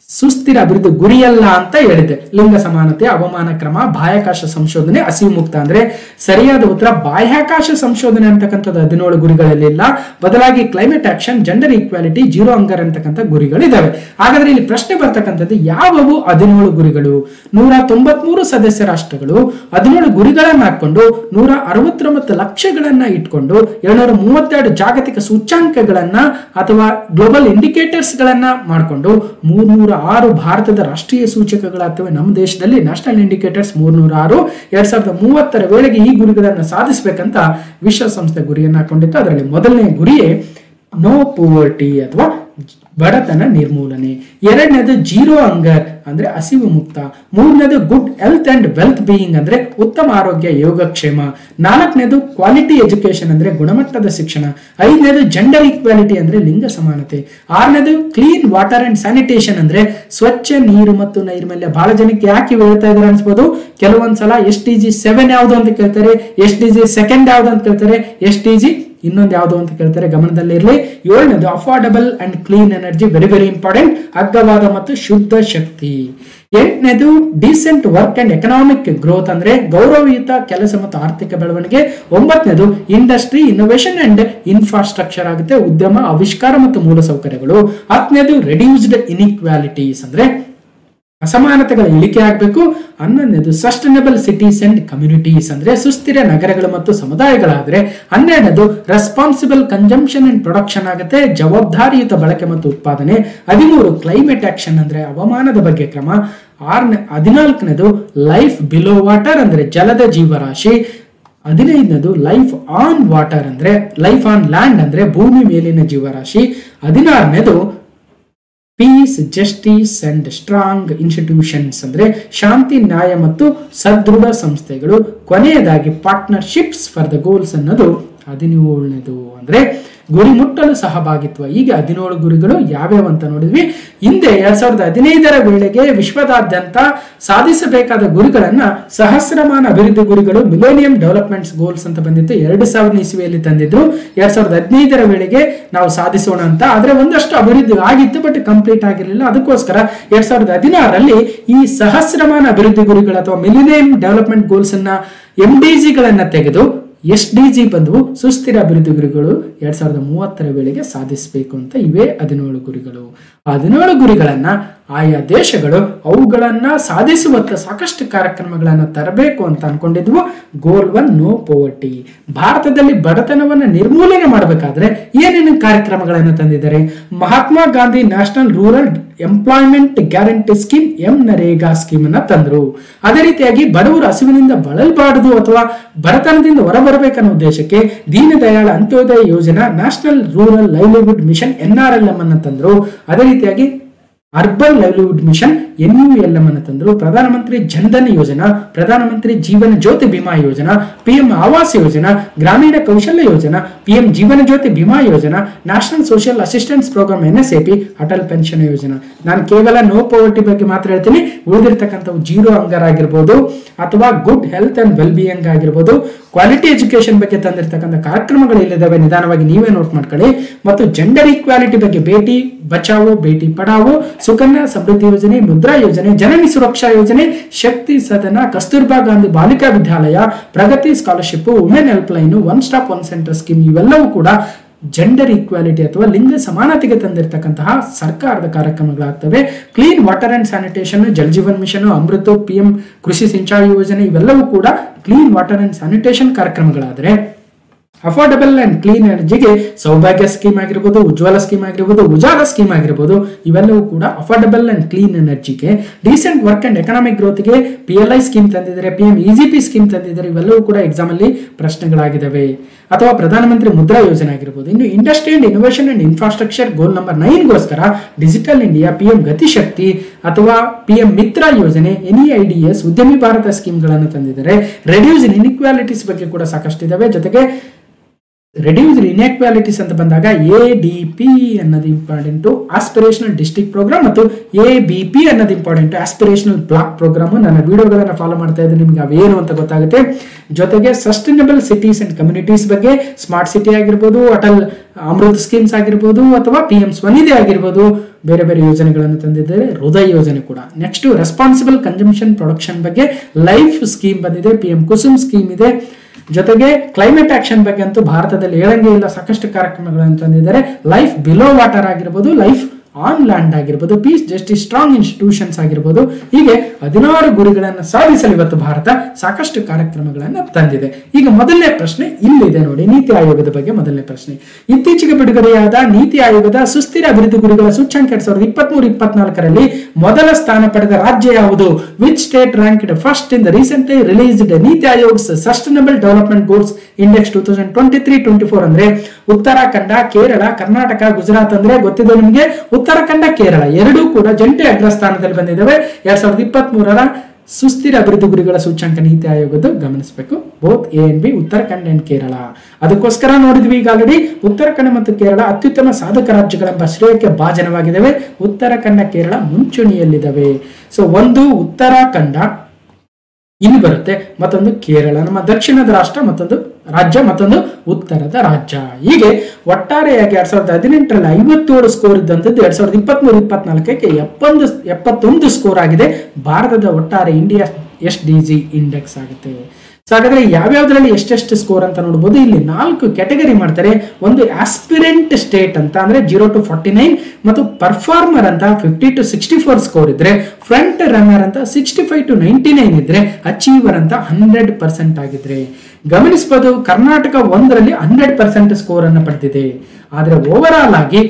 ಸುಸ್ಥಿರ ಅಭಿವೃದ್ಧಿ ಗುರಿಯಲ್ಲ ಅಂತ ಹೇಳಿದೆ. ಲಿಂಗ ಸಮಾನತೆ, ಹವಾಮಾನ ಕ್ರಮ, ಬಾಹ್ಯಾಕಾಶ ಸಂಶೋಧನೆ, ಹಸಿವು ಮುಕ್ತ. ಅಂದ್ರೆ ಸರಿಯಾದ ಉತ್ತರ ಬಾಹ್ಯಾಕಾಶ ಸಂಶೋಧನೆ ಅಂತಕ್ಕಂಥದ್ದು 17 ಗುರಿಗಳಲ್ಲಿಲ್ಲ. ಬದಲಾಗಿ climate action, gender equality, zero hunger ಅಂತಕ್ಕಂಥ ಗುರಿಗಳಿದಾವೆ. ಹಾಗಾದ್ರೆ ಇಲ್ಲಿ ಪ್ರಶ್ನೆ ಬರ್ತಕ್ಕಂಥದ್ದು ಯಾವುವು 17 ಗುರಿಗಳು? 193 ಸದಸ್ಯ ರಾಷ್ಟ್ರಗಳು 17 ಗುರಿಗಳನ್ನ ಹಾಕೊಂಡು 169 ಲಕ್ಷ್ಯಗಳನ್ನ ಇಟ್ಕೊಂಡು 232 ಜಾಗತಿಕ ಸೂಚ್ಯಾಂಕಗಳನ್ನ ಅಥವಾ ಗ್ಲೋಬಲ್ ಇಂಡಿಕೇಟರ್ಸ್ ಗಳನ್ನ ಮಾಡಿಕೊಂಡು 306 ಭಾರತದ ರಾಷ್ಟ್ರೀಯ ಸೂಚಕಗಳಾಗ್ತವೆ. ನಮ್ಮ ದೇಶದಲ್ಲಿ ನ್ಯಾಷನಲ್ ಇಂಡಿಕೇಟರ್ಸ್ 306. 2030 ವೇಳೆಗೆ ಈ ಗುರಿಗಳನ್ನು ಸಾಧಿಸಬೇಕಂತ ವಿಶ್ವಸಂಸ್ಥೆ ಗುರಿಯನ್ನು ಹಾಕೊಂಡಿತ್ತು. ಅದರಲ್ಲಿ ಮೊದಲನೇ ಗುರಿಯೇ ನೋ ಪೋವರ್ಟಿ ಅಥವಾ ಬಡತನ ನಿರ್ಮೂಲನೆ. ಎರಡನೇದು ಜೀರೋ ಹಂಗರ್ ಅಂದ್ರೆ ಹಸಿವು ಮುಕ್ತ. ಮೂರನೇದು good health and wealth being ಅಂದ್ರೆ ಉತ್ತಮ ಆರೋಗ್ಯ, ಯೋಗಕ್ಷೇಮ. ನಾಲ್ಕನೇದು ಕ್ವಾಲಿಟಿ ಎಜುಕೇಶನ್ ಅಂದ್ರೆ ಗುಣಮಟ್ಟದ ಶಿಕ್ಷಣ. ಐದನೇದು ಜೆಂಡರ್ ಈಕ್ವಾಲಿಟಿ ಅಂದ್ರೆ ಲಿಂಗ ಸಮಾನತೆ. ಆರನೇದು ಕ್ಲೀನ್ ವಾಟರ್ ಅಂಡ್ ಸ್ಯಾನಿಟೇಷನ್ ಅಂದ್ರೆ ಸ್ವಚ್ಛ ನೀರು ಮತ್ತು ನೈರ್ಮಲ್ಯ. ಬಹಳ ಜನಕ್ಕೆ ಯಾಕೆ ಹೇಳ್ತಾ ಇದ್ದಾರೆ ಅನ್ಸ್ಬೋದು. ಕೆಲವೊಂದ್ಸಲ SDG 7 ಯಾವ್ದು ಅಂತ ಕೇಳ್ತಾರೆ, SDG 2 ಯಾವ್ದು ಅಂತ ಕೇಳ್ತಾರೆ, SDG ಇನ್ನೊಂದು ಯಾವುದು ಅಂತ ಕೇಳ್ತಾರೆ, ಗಮನದಲ್ಲಿ ಇರಲಿ. ಏಳನೇದು affordable and clean energy, very very important, ಅಗ್ಗವಾದ ಮತ್ತು ಶುದ್ಧ ಶಕ್ತಿ. ಎಂಟನೇದು decent work and economic growth ಅಂದ್ರೆ ಗೌರವಯುತ ಕೆಲಸ ಮತ್ತು ಆರ್ಥಿಕ ಬೆಳವಣಿಗೆ. ಒಂಬತ್ತನೇದು ಇಂಡಸ್ಟ್ರಿ, ಇನ್ನೋವೇಷನ್ ಅಂಡ್ ಇನ್ಫ್ರಾಸ್ಟ್ರಕ್ಚರ್ ಆಗುತ್ತೆ, ಉದ್ಯಮ, ಆವಿಷ್ಕಾರ ಮತ್ತು ಮೂಲಸೌಕರ್ಯಗಳು. ಹತ್ತನೇದು ರೆಡ್ಯೂಸ್ಡ್ ಇನ್ಇಕ್ವಾಲಿಟೀಸ್ ಅಂದ್ರೆ ಅಸಮಾನತೆಗಳ ಇಳಿಕೆ ಆಗಬೇಕು. 11ನೇದು ಸಸ್ಟೈನಬಲ್ ಸಿಟೀಸ್ ಅಂಡ್ ಕಮ್ಯುನಿಟೀಸ್ ಅಂದ್ರೆ ಸುಸ್ಥಿರ ನಗರಗಳು ಮತ್ತು ಸಮುದಾಯಗಳಾದ್ರೆ. 12ನೇದು ರೆಸ್ಪಾನ್ಸಿಬಲ್ ಕನ್ಸಂಪ್ಷನ್ ಅಂಡ್ ಪ್ರೊಡಕ್ಷನ್ ಆಗುತ್ತೆ, ಜವಾಬ್ದಾರಿಯುತ ಬಳಕೆ ಮತ್ತು ಉತ್ಪಾದನೆ. 13 ಕ್ಲೈಮೇಟ್ ಆಕ್ಷನ್ ಅಂದ್ರೆ ಹವಾಮಾನದ ಬಗ್ಗೆ ಕ್ರಮ. 14ನೇದು ಲೈಫ್ ಬಿಲೋ ವಾಟರ್ ಅಂದ್ರೆ ಜಲದ ಜೀವರಾಶಿ. 15ನೇದು ಲೈಫ್ ಆನ್ ವಾಟರ್ ಅಂದ್ರೆ ಲೈಫ್ ಆನ್ ಲ್ಯಾಂಡ್ ಅಂದ್ರೆ ಭೂಮಿ ಮೇಲಿನ ಜೀವರಾಶಿ. 16ನೇದು peace, justice and strong institutions ಅಂದ್ರೆ ಶಾಂತಿ, ನ್ಯಾಯ ಮತ್ತು ಸದೃಢ ಸಂಸ್ಥೆಗಳು. ಕೊನೆಯದಾಗಿ ಪಾರ್ಟ್ನರ್ಶಿಪ್ಸ್ ಫಾರ್ ದ ಗೋಲ್ಸ್ ಅನ್ನೋದು 17ನೇದು. ಅಂದ್ರೆ ಗುರಿ ಮುಟ್ಟಲು ಸಹಭಾಗಿತ್ವ. ಈಗ 17 ಗುರಿಗಳು ಯಾವ್ಯಾವ ಅಂತ ನೋಡಿದ್ವಿ. ಹಿಂದೆ 2015ರ ವೇಳೆಗೆ ವಿಶ್ವದಾದ್ಯಂತ ಸಾಧಿಸಬೇಕಾದ ಗುರಿಗಳನ್ನ ಸಹಸ್ರಮಾನ ಅಭಿವೃದ್ಧಿ ಗುರಿಗಳು, ಮಿಲೇನಿಯಂ ಡೆವಲಪ್ಮೆಂಟ್ಸ್ ಗೋಲ್ಸ್ ಅಂತ ಬಂದಿತ್ತು. 2000 ಇಸವಿಯಲ್ಲಿ ತಂದಿದ್ರು. 2015ರ ವೇಳೆಗೆ ನಾವು ಸಾಧಿಸೋಣ ಅಂತ. ಆದ್ರೆ ಒಂದಷ್ಟು ಅಭಿವೃದ್ಧಿ ಆಗಿತ್ತು, ಬಟ್ ಕಂಪ್ಲೀಟ್ ಆಗಿರಲಿಲ್ಲ. ಅದಕ್ಕೋಸ್ಕರ 2016ರಲ್ಲಿ ಈ ಸಹಸ್ರಮಾನ ಅಭಿವೃದ್ಧಿ ಗುರಿಗಳು ಅಥವಾ ಮಿಲೇನಿಯಂ ಡೆವಲಪ್ಮೆಂಟ್ ಗೋಲ್ಸ್ ಅನ್ನ MDG ಗಳನ್ನ ತೆಗೆದು SDG ಬಂದವು, ಸುಸ್ಥಿರ ಅಭಿವೃದ್ಧಿ ಗುರಿಗಳು 2030ರ ವೇಳೆಗೆ ಸಾಧಿಸಬೇಕು ಅಂತ. ಇವೇ 17 ಗುರಿಗಳು. 17 ಗುರಿಗಳನ್ನ ಆಯಾ ದೇಶಗಳು ಅವುಗಳನ್ನ ಸಾಧಿಸುವತ್ತ ಸಾಕಷ್ಟು ಕಾರ್ಯಕ್ರಮಗಳನ್ನು ತರಬೇಕು ಅಂತ ಅನ್ಕೊಂಡಿದ್ವು. ಗೋಲ್ 1 ನೋ ಪೋವರ್ಟಿ. ಭಾರತದಲ್ಲಿ ಬಡತನವನ್ನ ನಿರ್ಮೂಲನೆ ಮಾಡಬೇಕಾದ್ರೆ ಏನೇನು ಕಾರ್ಯಕ್ರಮಗಳನ್ನು ತಂದಿದ್ದಾರೆ? Mahatma Gandhi national rural employment guarantee scheme MNREGA scheme ಅನ್ನ ತಂದ್ರು. ಅದೇ ರೀತಿಯಾಗಿ ಬಡವರು ಹಸಿವಿನಿಂದ ಬಳಲಬಾರದು ಅಥವಾ ಬಡತನದಿಂದ ಹೊರಬರಬೇಕನ್ನೋ ಉದ್ದೇಶಕ್ಕೆ ದೀನ Dayal Antyodaya Yojana, national rural livelihood mission NRLM ಅನ್ನ ತಂದ್ರು. ಅದೇ ರೀತಿಯಾಗಿ ಅರ್ಬನ್ ಲೈವ್ಲಿಹುಡ್ ಮಿಷನ್ NULM ಅನ್ನು ತಂದ್ರು. ಪ್ರಧಾನಮಂತ್ರಿ ಜನ್ಧನ್ ಯೋಜನಾ, ಪ್ರಧಾನಮಂತ್ರಿ ಜೀವನ ಜ್ಯೋತಿ ಬಿಮಾ ಯೋಜನಾ, PM ಆವಾಸ್ ಯೋಜನಾ, ಗ್ರಾಮೀಣ ಕೌಶಲ್ಯ ಯೋಜನಾ, PM ಜೀವನ Jyoti Bima Yojana, national social assistance program NSAP, Atal pension Yojana. ನಾನು ಕೇವಲ ನೋ ಪವರ್ಟಿ ಬಗ್ಗೆ ಮಾತ್ರ ಹೇಳ್ತೀನಿ. ಉಳಿದಿರ್ತಕ್ಕಂಥವು ಜೀರೋ ಹಂಗರ್ ಆಗಿರ್ಬೋದು ಅಥವಾ good health and well being ಆಗಿರ್ಬೋದು, ಕ್ವಾಲಿಟಿ ಎಜುಕೇಶನ್ ಬಗ್ಗೆ ತಂದಿರತಕ್ಕಂಥ ಕಾರ್ಯಕ್ರಮಗಳು ಇಲ್ಲಿದ್ದಾವೆ. ನಿಧಾನವಾಗಿ ನೀವೇ ನೋಟ್ ಮಾಡ್ಕೊಳ್ಳಿ. ಮತ್ತು ಜೆಂಡರ್ ಈಕ್ವಾಲಿಟಿ ಬಗ್ಗೆ ಬೇಟಿ ಬಚಾವೋ ಬೇಟಿ ಪಢಾವೋ, ಸುಕನ್ಯಾ ಸಮೃದ್ಧಿ ಯೋಜನೆ, ಮುದ್ರಾ ಯೋಜನೆ, ಜನನಿ ಸುರಕ್ಷಾ ಯೋಜನೆ, Shakti Sadan, Kasturba Gandhi Balika Vidyalaya, Pragati scholarship, women help line, one stop one centre scheme ಇವೆಲ್ಲವೂ ಕೂಡ ಜೆಂಡರ್ ಈಕ್ವಾಲಿಟಿ ಅಥವಾ ಲಿಂಗ ಸಮಾನತೆಗೆ ತಂದಿರತಕ್ಕಂತಹ ಸರ್ಕಾರದ ಕಾರ್ಯಕ್ರಮಗಳಾಗ್ತವೆ. Clean water and sanitation, Jal Jeevan mission, Amrut, PM Krishi Sinchai ಯೋಜನೆ ಇವೆಲ್ಲವೂ ಕೂಡ ಕ್ಲೀನ್ ವಾಟರ್ ಅಂಡ್ ಸ್ಯಾನಿಟೇಷನ್ ಕಾರ್ಯಕ್ರಮಗಳಾದರೆ, ಅಫೋರ್ಡಬಲ್ ಅಂಡ್ ಕ್ಲೀನ್ ಎನರ್ಜಿಗೆ ಸೌಭಾಗ್ಯ ಸ್ಕೀಮ್ ಆಗಿರ್ಬೋದು, ಉಜ್ವಲ ಸ್ಕೀಮ್ ಆಗಿರ್ಬೋದು, ಉಜಾಲ ಸ್ಕೀಮ್ ಆಗಿರ್ಬೋದು, ಇವೆಲ್ಲವೂ ಕೂಡ affordable and clean energy. Decent work and economic ಗ್ರೋತ್ಗೆ PLI ಸ್ಕೀಮ್ ತಂದಿದ್ದಾರೆ, PM EGP ಸ್ಕೀಮ್ ತಂದಿದ್ದಾರೆ. ಇವೆಲ್ಲವೂ ಕೂಡ ಎಕ್ಸಾಮ್ ಅಲ್ಲಿ ಪ್ರಶ್ನೆಗಳಾಗಿದ್ದಾವೆ. ಅಥವಾ ಪ್ರಧಾನಮಂತ್ರಿ ಮುದ್ರಾ ಯೋಜನೆ ಆಗಿರ್ಬೋದು. ಇನ್ನು industry and innovation and infrastructure goal number 9ಗೋಸ್ಕರ ಡಿಜಿಟಲ್ ಇಂಡಿಯಾ, PM ಗತಿಶಕ್ತಿ ಅಥವಾ PM ಮಿತ್ರ ಯೋಜನೆ, NEIDS ಉದ್ಯಮಿ ಭಾರತ ಸ್ಕೀಮ್ಗಳನ್ನು ತಂದಿದ್ದಾರೆ. ರೆಡ್ಯೂಸ್ ಇನ್ಇಕ್ವಾಲಿಟೀಸ್ ಬಗ್ಗೆ ಕೂಡ ಸಾಕಷ್ಟು ಇದಾವೆ. ಜೊತೆಗೆ ರೆಡ್ಯೂಸ್ಡ್ ಇನ್ಇಕ್ವಾಲಿಟೀಸ್ ಅಂತ ಬಂದಾಗ ADP ಅನ್ನೋದು ಇಂಪಾರ್ಟೆಂಟ್, ಆಸ್ಪಿರೇಷನಲ್ ಡಿಸ್ಟ್ರಿಕ್ಟ್ ಪ್ರೋಗ್ರಾಮ್, ಮತ್ತು ABP ಅನ್ನೋದು ಇಂಪಾರ್ಟೆಂಟ್, ಆಸ್ಪಿರೇಷನಲ್ ಬ್ಲಾಕ್ ಪ್ರೋಗ್ರಾಮ್. ನನ್ನ ವಿಡಿಯೋಗಳನ್ನು ಫಾಲೋ ಮಾಡ್ತಾ ಇದ್ರೆ ನಿಮ್ಗೆ ಅವೇನು ಅಂತ ಗೊತ್ತಾಗುತ್ತೆ. ಜೊತೆಗೆ ಸಸ್ಟೈನಬಲ್ ಸಿಟೀಸ್ ಅಂಡ್ ಕಮ್ಯುನಿಟೀಸ್ ಬಗ್ಗೆ ಸ್ಮಾರ್ಟ್ ಸಿಟಿ ಆಗಿರ್ಬೋದು, ಅಟಲ್ ಅಮೃತ್ ಸ್ಕೀಮ್ಸ್ ಆಗಿರ್ಬೋದು, ಅಥವಾ PM ಸ್ವನಿಧಿ ಆಗಿರ್ಬೋದು, ಬೇರೆ ಬೇರೆ ಯೋಜನೆಗಳನ್ನು ತಂದಿದ್ದಾರೆ. ಹೃದಯ ಯೋಜನೆ ಕೂಡ. ನೆಕ್ಸ್ಟ್ ರೆಸ್ಪಾನ್ಸಿಬಲ್ ಕನ್ಸಂಪ್ಷನ್ ಪ್ರೊಡಕ್ಷನ್ ಬಗ್ಗೆ ಲೈಫ್ ಸ್ಕೀಮ್ ಬಂದಿದೆ, PM ಕುಸುಮ್ ಸ್ಕೀಮ್ ಇದೆ. ಜೊತೆಗೆ ಕ್ಲೈಮೇಟ್ ಆಕ್ಷನ್ ಬಗ್ಗೆ ಅಂತೂ ಭಾರತದಲ್ಲಿ ಹೇಳಂಗೆ ಇಲ್ಲ, ಸಾಕಷ್ಟು ಕಾರ್ಯಕ್ರಮಗಳನ್ನು ತಂದಿದ್ದಾರೆ. ಲೈಫ್ ಬಿಲೋ ವಾಟರ್ ಆಗಿರ್ಬೋದು, ಲೈಫ್ ಆನ್ ಲ್ಯಾಂಡ್ ಆಗಿರ್ಬೋದು, ಪೀಸ್, ಜಸ್ಟಿಸ್, ಸ್ಟ್ರಾಂಗ್ ಇನ್ಸ್ಟಿಟ್ಯೂಷನ್ಸ್ ಆಗಿರ್ಬೋದು. ಹೀಗೆ 16 ಗುರಿಗಳನ್ನು ಸಾಧಿಸಲು ಇವತ್ತು ಭಾರತ ಸಾಕಷ್ಟು ಕಾರ್ಯಕ್ರಮಗಳನ್ನು ತಂದಿದೆ. ಈಗ ಮೊದಲನೇ ಪ್ರಶ್ನೆ ಇಲ್ಲಿದೆ ನೋಡಿ, ನೀತಿ ಆಯೋಗದ ಬಗ್ಗೆ ಮೊದಲನೇ ಪ್ರಶ್ನೆ. ಇತ್ತೀಚೆಗೆ ಬಿಡುಗಡೆಯಾದ ನೀತಿ ಆಯೋಗದ ಸುಸ್ಥಿರ ಅಭಿವೃದ್ಧಿ ಗುರಿಗಳ ಸೂಚ್ಯಂಕ 2023-24ರಲ್ಲಿ ಮೊದಲ ಸ್ಥಾನ ಪಡೆದ ರಾಜ್ಯ ಯಾವುದು? Which state ranked first in the recently released ನೀತಿ ಆಯೋಗ್ಸ್ ಸಸ್ಟೈನಬಲ್ ಡೆವಲಪ್ಮೆಂಟ್ ಗೋಲ್ಸ್ ಇಂಡೆಕ್ಸ್ 2023-24 ಅಂದ್ರೆ ಉತ್ತರಾಖಂಡ, ಕೇರಳ, ಕರ್ನಾಟಕ, ಗುಜರಾತ್. ಅಂದ್ರೆ ಗೊತ್ತಿದೆ ನಿಮಗೆ, ಉತ್ತರಾಖಂಡ, ಕೇರಳ ಎರಡೂ ಕೂಡ ಜಂಟಿ ಅಗ್ರಸ್ಥಾನದಲ್ಲಿ ಬಂದಿದ್ದಾವೆ 2023ರ ಸುಸ್ಥಿರ ಅಭಿವೃದ್ಧಿ ಗುರಿಗಳ ಸೂಚ್ಯಂಕ ನೀತಿ ಆಯೋಗದ್ದು. ಗಮನಿಸಬೇಕು, both A and B, Uttarakhand and Kerala. ಅದಕ್ಕೋಸ್ಕರ ನೋಡಿದ್ವಿ ಈಗ ಆಲ್ರೆಡಿ ಉತ್ತರಾಖಂಡ ಮತ್ತು ಕೇರಳ ಅತ್ಯುತ್ತಮ ಸಾಧಕ ರಾಜ್ಯಗಳೆಂಬ ಶ್ರೇಯಕ್ಕೆ ಭಾಜನವಾಗಿದ್ದಾವೆ. ಉತ್ತರಾಖಂಡ, ಕೇರಳ ಮುಂಚೂಣಿಯಲ್ಲಿದ್ದಾವೆ. ಸೊ ಒಂದು ಉತ್ತರಾಖಂಡ ಇಲ್ಲಿ ಬರುತ್ತೆ, ಮತ್ತೊಂದು ಕೇರಳ ನಮ್ಮ ದಕ್ಷಿಣದ ರಾಷ್ಟ್ರ, ಮತ್ತೊಂದು ರಾಜ್ಯ, ಮತ್ತೊಂದು ಉತ್ತರದ ರಾಜ್ಯ. ಹೀಗೆ ಒಟ್ಟಾರೆಯಾಗಿ 2018ರಲ್ಲಿ 57 ಸ್ಕೋರ್ ಇದ್ದಂಥದ್ದು 2023-24ಕ್ಕೆ 71 ಸ್ಕೋರ್ ಆಗಿದೆ. ಭಾರತದ ಒಟ್ಟಾರೆ ಇಂಡಿಯಾ SDG ಇಂಡೆಕ್ಸ್ ಆಗುತ್ತೆ. ಸೊ ಹಾಗಾದ್ರೆ ಯಾವ್ಯಾವ್ದ್ರಲ್ಲಿ ಎಷ್ಟೆಷ್ಟು ಸ್ಕೋರ್ ಅಂತ ನೋಡಬಹುದು. ಇಲ್ಲಿ 4 ಕ್ಯಾಟಗರಿ ಮಾಡ್ತಾರೆ. ಒಂದು ಆಸ್ಪಿರೆಂಟ್ ಸ್ಟೇಟ್ ಅಂತ ಅಂದ್ರೆ 0 to 49, ಮತ್ತು ಪರ್ಫಾರ್ಮರ್ ಅಂತ 50 to 64 ಸ್ಕೋರ್ ಇದ್ರೆ, ಫ್ರಂಟ್ ರನ್ನರ್ ಅಂತ 65 to 99 ಇದ್ರೆ, ಅಚೀವರ್ ಅಂತ 100% ಆಗಿದ್ರೆ. ಗಮನಿಸಬಹುದು, ಕರ್ನಾಟಕ 1ರಲ್ಲಿ 100% ಸ್ಕೋರ್ ಅನ್ನು ಪಡೆದಿದೆ. ಆದ್ರೆ ಓವರ್ ಆಲ್ ಆಗಿ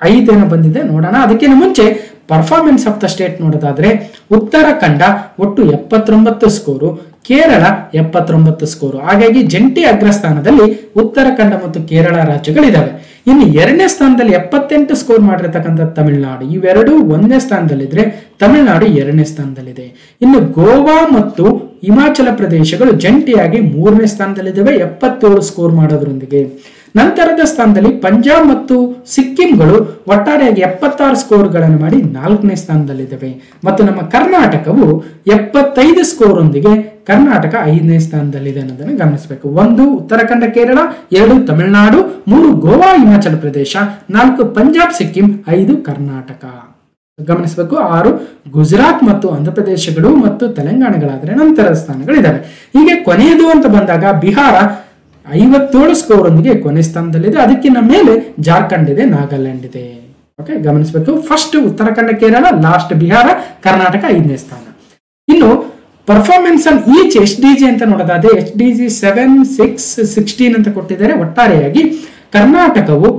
5 ಬಂದಿದೆ ನೋಡೋಣ. ಅದಕ್ಕಿಂತ ಮುಂಚೆ ಪರ್ಫಾರ್ಮೆನ್ಸ್ ಆಫ್ ದ ಸ್ಟೇಟ್ ನೋಡೋದಾದ್ರೆ ಉತ್ತರಾಖಂಡ ಒಟ್ಟು 79 ಸ್ಕೋರು, ಕೇರಳ 79 ಸ್ಕೋರು. ಹಾಗಾಗಿ ಜಂಟಿ ಅಗ್ರಸ್ಥಾನದಲ್ಲಿ ಉತ್ತರಾಖಂಡ ಮತ್ತು ಕೇರಳ ರಾಜ್ಯಗಳಿದ್ದಾವೆ. ಇನ್ನು 2ನೇ ಸ್ಥಾನದಲ್ಲಿ 78 ಸ್ಕೋರ್ ಮಾಡಿರ್ತಕ್ಕಂಥ ತಮಿಳುನಾಡು, ಇವೆರಡು 1ನೇ ಸ್ಥಾನದಲ್ಲಿದ್ರೆ ತಮಿಳುನಾಡು 2ನೇ ಸ್ಥಾನದಲ್ಲಿದೆ. ಇನ್ನು ಗೋವಾ ಮತ್ತು ಹಿಮಾಚಲ ಪ್ರದೇಶಗಳು ಜಂಟಿಯಾಗಿ 3ನೇ ಸ್ಥಾನದಲ್ಲಿದ್ದಾವೆ 77 ಸ್ಕೋರ್ ಮಾಡೋದ್ರೊಂದಿಗೆ. ನಂತರದ ಸ್ಥಾನದಲ್ಲಿ ಪಂಜಾಬ್ ಮತ್ತು ಸಿಕ್ಕಿಂಗಳು ಒಟ್ಟಾರೆಯಾಗಿ 76 ಸ್ಕೋರ್ಗಳನ್ನು ಮಾಡಿ 4ನೇ ಸ್ಥಾನದಲ್ಲಿದ್ದಾವೆ. ಮತ್ತು ನಮ್ಮ ಕರ್ನಾಟಕವು 75 ಸ್ಕೋರ್ ಒಂದಿಗೆ ಕರ್ನಾಟಕ 5ನೇ ಸ್ಥಾನದಲ್ಲಿದೆ ಅನ್ನೋದನ್ನು ಗಮನಿಸಬೇಕು. 1 ಉತ್ತರಾಖಂಡ ಕೇರಳ, 2 ತಮಿಳುನಾಡು, 3 ಗೋವಾ ಹಿಮಾಚಲ ಪ್ರದೇಶ, 4 ಪಂಜಾಬ್ ಸಿಕ್ಕಿಂ, 5 ಕರ್ನಾಟಕ ಗಮನಿಸಬೇಕು. 6 ಗುಜರಾತ್ ಮತ್ತು ಆಂಧ್ರ ಪ್ರದೇಶಗಳು ಮತ್ತು ತೆಲಂಗಾಣಗಳಾದರೆ ನಂತರದ ಸ್ಥಾನಗಳಿದ್ದಾವೆ. ಹೀಗೆ ಕೊನೆಯದು ಅಂತ ಬಂದಾಗ ಬಿಹಾರ 57 ಸ್ಕೋರ್ ಒಂದಿಗೆ ಕೊನೆ ಸ್ಥಾನದಲ್ಲಿದೆ. ಅದಕ್ಕಿಂತ ಮೇಲೆ ಜಾರ್ಖಂಡ್ ಇದೆ, ನಾಗಾಲ್ಯಾಂಡ್ ಇದೆ. ಓಕೆ, ಗಮನಿಸಬೇಕು. ಫಸ್ಟ್ ಉತ್ತರಾಖಂಡ ಕೇರಳ, ಲಾಸ್ಟ್ ಬಿಹಾರ, ಕರ್ನಾಟಕ 5ನೇ ಸ್ಥಾನ. ಇನ್ನು ಪರ್ಫಾರ್ಮೆನ್ಸ್ ಆನ್ ಈಚ್ SDG ಅಂತ ನೋಡೋದಾದ್ರೆ SDG 7, 6, 16 ಅಂತ ಕೊಟ್ಟಿದ್ದಾರೆ. ಒಟ್ಟಾರೆಯಾಗಿ ಕರ್ನಾಟಕವು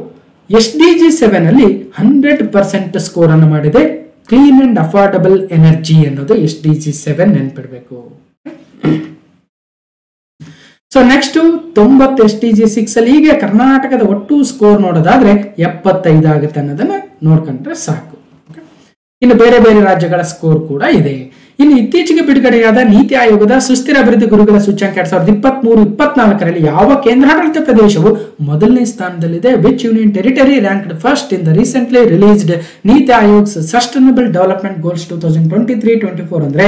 SDG 7 ಅಲ್ಲಿ 100% ಸ್ಕೋರ್ ಅನ್ನು ಮಾಡಿದೆ. ಕ್ಲೀನ್ ಅಂಡ್ ಅಫೋರ್ಡಬಲ್ ಎನರ್ಜಿ ಅನ್ನೋದು SDG 7 ನೆನ್ಪಿಡ್ಬೇಕು. ಸೊ ನೆಕ್ಸ್ಟ್ 90 SDG 6 ಅಲ್ಲಿ ಹೀಗೆ ಕರ್ನಾಟಕದ ಒಟ್ಟು ಸ್ಕೋರ್ ನೋಡೋದಾದ್ರೆ 75 ಆಗುತ್ತೆ ಅನ್ನೋದನ್ನ ನೋಡ್ಕೊಂಡ್ರೆ ಸಾಕು. ಇನ್ನು ಬೇರೆ ಬೇರೆ ರಾಜ್ಯಗಳ ಸ್ಕೋರ್ ಕೂಡ ಇದೆ. ಇನ್ನು ಇತ್ತೀಚೆಗೆ ಬಿಡುಗಡೆಯಾದ ನೀತಿ ಆಯೋಗದ ಸುಸ್ಥಿರ ಅಭಿವೃದ್ಧಿ ಗುರಿಗಳ ಸೂಚ್ಯಂಕ 2023-24ರಲ್ಲಿ ಯಾವ ಕೇಂದ್ರಾಡಳಿತ ಪ್ರದೇಶವು ಮೊದಲನೇ ಸ್ಥಾನದಲ್ಲಿದೆ? Which union territory ranked first in the recently released ನೀತಿ ಆಯೋಗ್ ಸಸ್ಟೈನಬಲ್ ಡೆವಲಪ್ಮೆಂಟ್ ಗೋಲ್ಸ್ 2023-24 ಅಂದ್ರೆ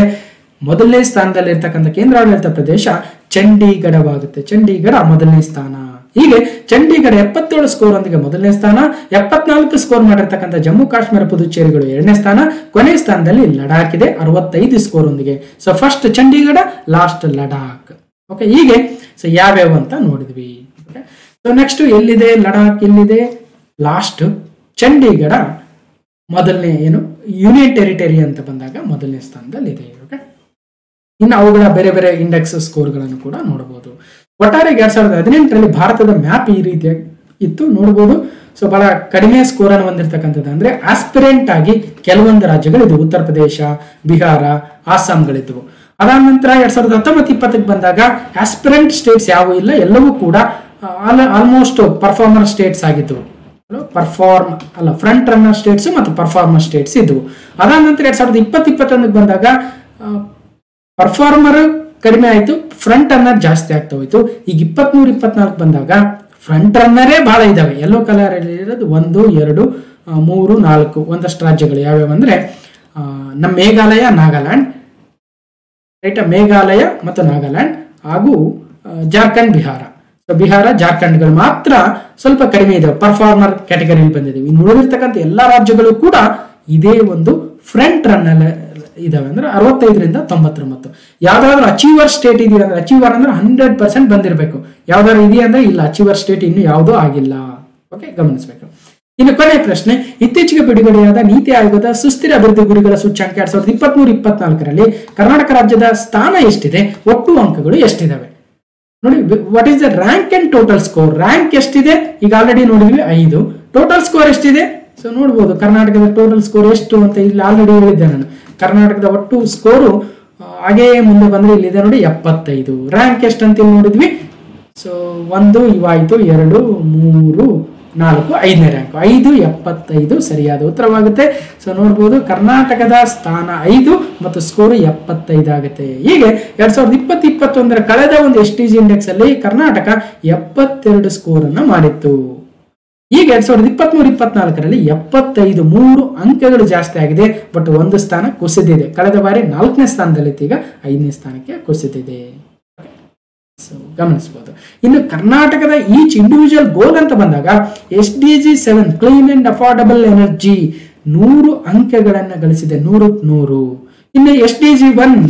ಮೊದಲನೇ ಸ್ಥಾನದಲ್ಲಿರ್ತಕ್ಕಂಥ ಕೇಂದ್ರಾಡಳಿತ ಪ್ರದೇಶ ಚಂಡೀಗಢವಾಗುತ್ತೆ. ಚಂಡೀಗಢ ಮೊದಲನೇ ಸ್ಥಾನ. ಹೀಗೆ ಚಂಡೀಗಢ 77 ಸ್ಕೋರ್ ಒಂದಿಗೆ ಮೊದಲನೇ ಸ್ಥಾನ, 74 ಸ್ಕೋರ್ ಮಾಡಿರ್ತಕ್ಕಂಥ ಜಮ್ಮು ಕಾಶ್ಮೀರ ಪುದುಚೇರಿಗಳು 2ನೇ ಸ್ಥಾನ, ಕೊನೆ ಸ್ಥಾನದಲ್ಲಿ ಲಡಾಖ್ ಇದೆ 65 ಸ್ಕೋರ್ ಒಂದಿಗೆ. So first Chandigarh, last Ladakh. Okay, ಹೀಗೆ ಸೊ ಯಾವ್ಯಾವ ಅಂತ ನೋಡಿದ್ವಿ. ಸೊ ನೆಕ್ಸ್ಟ್ ಎಲ್ಲಿದೆ ಲಡಾಖ್, ಎಲ್ಲಿದೆ ಲಾಸ್ಟ್ ಚಂಡೀಗಢ ಮೊದಲನೇ ಯೂನಿಯನ್ ಟೆರಿಟರಿ ಅಂತ ಬಂದಾಗ ಮೊದಲನೇ ಸ್ಥಾನದಲ್ಲಿ ಇದೆ. ಓಕೆ, ಇನ್ನು ಅವುಗಳ ಬೇರೆ ಬೇರೆ ಇಂಡೆಕ್ಸ್ ಸ್ಕೋರ್ಗಳನ್ನು ಕೂಡ ನೋಡಬಹುದು. ಒಟ್ಟಾರೆ 2018ರಲ್ಲಿ ಭಾರತದ ಮ್ಯಾಪ್ ಈ ರೀತಿಯಾಗಿ ಇತ್ತು ನೋಡಬಹುದು. ಸೊ ಬಹಳ ಕಡಿಮೆ ಸ್ಕೋರ್ ಅನ್ನು ಹೊಂದಿರತಕ್ಕಂಥದ್ದು ಅಂದ್ರೆ ಆಸ್ಪಿರೆಂಟ್ ಆಗಿ ಕೆಲವೊಂದು ರಾಜ್ಯಗಳಿದ್ವು, ಉತ್ತರ ಪ್ರದೇಶ, ಬಿಹಾರ, ಆಸಾಂಗಳಿದ್ವು. ಅದಾದ ನಂತರ 2019-20 ಬಂದಾಗ ಆಸ್ಪಿರೆಂಟ್ ಸ್ಟೇಟ್ಸ್ ಯಾವೂ ಇಲ್ಲ, ಎಲ್ಲವೂ ಕೂಡ ಆಲ್ಮೋಸ್ಟ್ ಪರ್ಫಾರ್ಮರ್ ಸ್ಟೇಟ್ಸ್ ಆಗಿದ್ವು. ಫ್ರಂಟ್ ರನ್ನರ್ ಸ್ಟೇಟ್ಸ್ ಮತ್ತು ಪರ್ಫಾರ್ಮರ್ ಸ್ಟೇಟ್ಸ್ ಇದ್ವು. ಅದಾದ ನಂತರ 2020-21 ಬಂದಾಗ ಪರ್ಫಾರ್ಮರ್ ಕಡಿಮೆ ಆಯ್ತು, ಫ್ರಂಟ್ ರನ್ನರ್ ಜಾಸ್ತಿ ಆಗ್ತಾ ಹೋಯ್ತು. ಈಗ 23-24 ಬಂದಾಗ ಫ್ರಂಟ್ ರನ್ನರೇ ಬಹಳ ಇದಾವೆ. ಯೆಲ್ಲೋ ಕಲರ್ ಅಲ್ಲಿ ಇರೋದು 1, 2, 3, 4 ಒಂದಷ್ಟು ರಾಜ್ಯಗಳು ಯಾವ್ಯಾವ ಅಂದ್ರೆ ನಮ್ಮ ಮೇಘಾಲಯ, ನಾಗಾಲ್ಯಾಂಡ್, ರೈಟ್, ಮೇಘಾಲಯ ಮತ್ತು ನಾಗಾಲ್ಯಾಂಡ್ ಹಾಗೂ ಜಾರ್ಖಂಡ್, ಬಿಹಾರ. ಸೊ ಬಿಹಾರ, ಜಾರ್ಖಂಡ್ಗಳು ಮಾತ್ರ ಸ್ವಲ್ಪ ಕಡಿಮೆ ಇದಾವೆ, ಪರ್ಫಾರ್ಮರ್ ಕ್ಯಾಟಗರಿಯಲ್ಲಿ ಬಂದಿದ್ದೀವಿ. ಇನ್ನು ಉಳಿದಿರ್ತಕ್ಕಂಥ ಎಲ್ಲಾ ರಾಜ್ಯಗಳು ಕೂಡ ಇದೇ ಒಂದು ಫ್ರಂಟ್ ರನ್ ಇದಾವೆ ಅಂದ್ರೆ 65-99. ಯಾವ್ದಾದ್ರು ಅಚೀವರ್ ಸ್ಟೇಟ್ ಇದೆಯಾ ಅಂದ್ರೆ ಅಚೀವರ್ ಅಂದ್ರೆ 100% ಬಂದಿರಬೇಕು. ಯಾವ್ದಾದ್ರು ಇದೆಯಾ ಅಂದ್ರೆ ಇಲ್ಲ, ಅಚೀವರ್ ಸ್ಟೇಟ್ ಇನ್ನು ಯಾವುದೂ ಆಗಿಲ್ಲ. ಓಕೆ, ಗಮನಿಸಬೇಕು. ಇನ್ನು ಕೊನೆಯ ಪ್ರಶ್ನೆ, ಇತ್ತೀಚೆಗೆ ಬಿಡುಗಡೆಯಾದ ನೀತಿ ಆಯೋಗದ ಸುಸ್ಥಿರ ಅಭಿವೃದ್ಧಿ ಗುರಿಗಳ ಸೂಚ್ಯಂಕ 2023-24ರಲ್ಲಿ ಕರ್ನಾಟಕ ರಾಜ್ಯದ ಸ್ಥಾನ ಎಷ್ಟಿದೆ, ಒಟ್ಟು ಅಂಕಗಳು ಎಷ್ಟಿದಾವೆ ನೋಡಿ. What is the rank and total score? Rank ಎಷ್ಟಿದೆ ಈಗ ಆಲ್ರೆಡಿ ನೋಡಿದ್ವಿ 5. ಟೋಟಲ್ ಸ್ಕೋರ್ ಎಷ್ಟಿದೆ? ಸೊ ನೋಡ್ಬೋದು ಕರ್ನಾಟಕದ ಟೋಟಲ್ ಸ್ಕೋರ್ ಎಷ್ಟು ಅಂತ ಇಲ್ಲಿ ಆಲ್ರೆಡಿ ಹೇಳಿದ್ದೆ ನಾನು. ಕರ್ನಾಟಕದ ಒಟ್ಟು ಸ್ಕೋರು ಹಾಗೇ ಮುಂದೆ ಬಂದ್ರೆ ಇಲ್ಲಿದೆ ನೋಡಿ 75. ರ್ಯಾಂಕ್ ಎಷ್ಟು ಅಂತ ನೋಡಿದ್ವಿ. ಸೊ 1 ಇವಾಯ್ತು, 2, 3, 4, 5ನೇ ರ್ಯಾಂಕ್. 5, 75 ಸರಿಯಾದ ಉತ್ತರವಾಗುತ್ತೆ. ಸೊ ನೋಡ್ಬೋದು ಕರ್ನಾಟಕದ ಸ್ಥಾನ 5 ಮತ್ತು ಸ್ಕೋರ್ 75 ಆಗುತ್ತೆ. ಹೀಗೆ 2020-21 ಕಳೆದ ಒಂದು SDG ಇಂಡೆಕ್ಸ್ ಅಲ್ಲಿ ಕರ್ನಾಟಕ 72 ಸ್ಕೋರ್ ಅನ್ನ ಮಾಡಿತ್ತು. ಈಗ 2023-24ರಲ್ಲಿ 75, 3 ಅಂಕಗಳು ಜಾಸ್ತಿ ಆಗಿದೆ. ಬಟ್ 1 ಸ್ಥಾನ ಕುಸಿದಿದೆ. ಕಳೆದ ಬಾರಿ 4ನೇ ಸ್ಥಾನದಲ್ಲಿತ್ತು, ಈಗ 5ನೇ ಸ್ಥಾನಕ್ಕೆ ಕುಸಿದಿದೆ. ಸೊ ಗಮನಿಸಬಹುದು. ಇನ್ನು ಕರ್ನಾಟಕದ ಈಚ್ ಇಂಡಿವಿಜುವಲ್ ಗೋಲ್ ಅಂತ ಬಂದಾಗ SDG 7 clean and affordable energy 100 ಅಂಕಗಳನ್ನು ಗಳಿಸಿದೆ, 100ಕ್ಕೆ 100. ಇನ್ನು SDG 1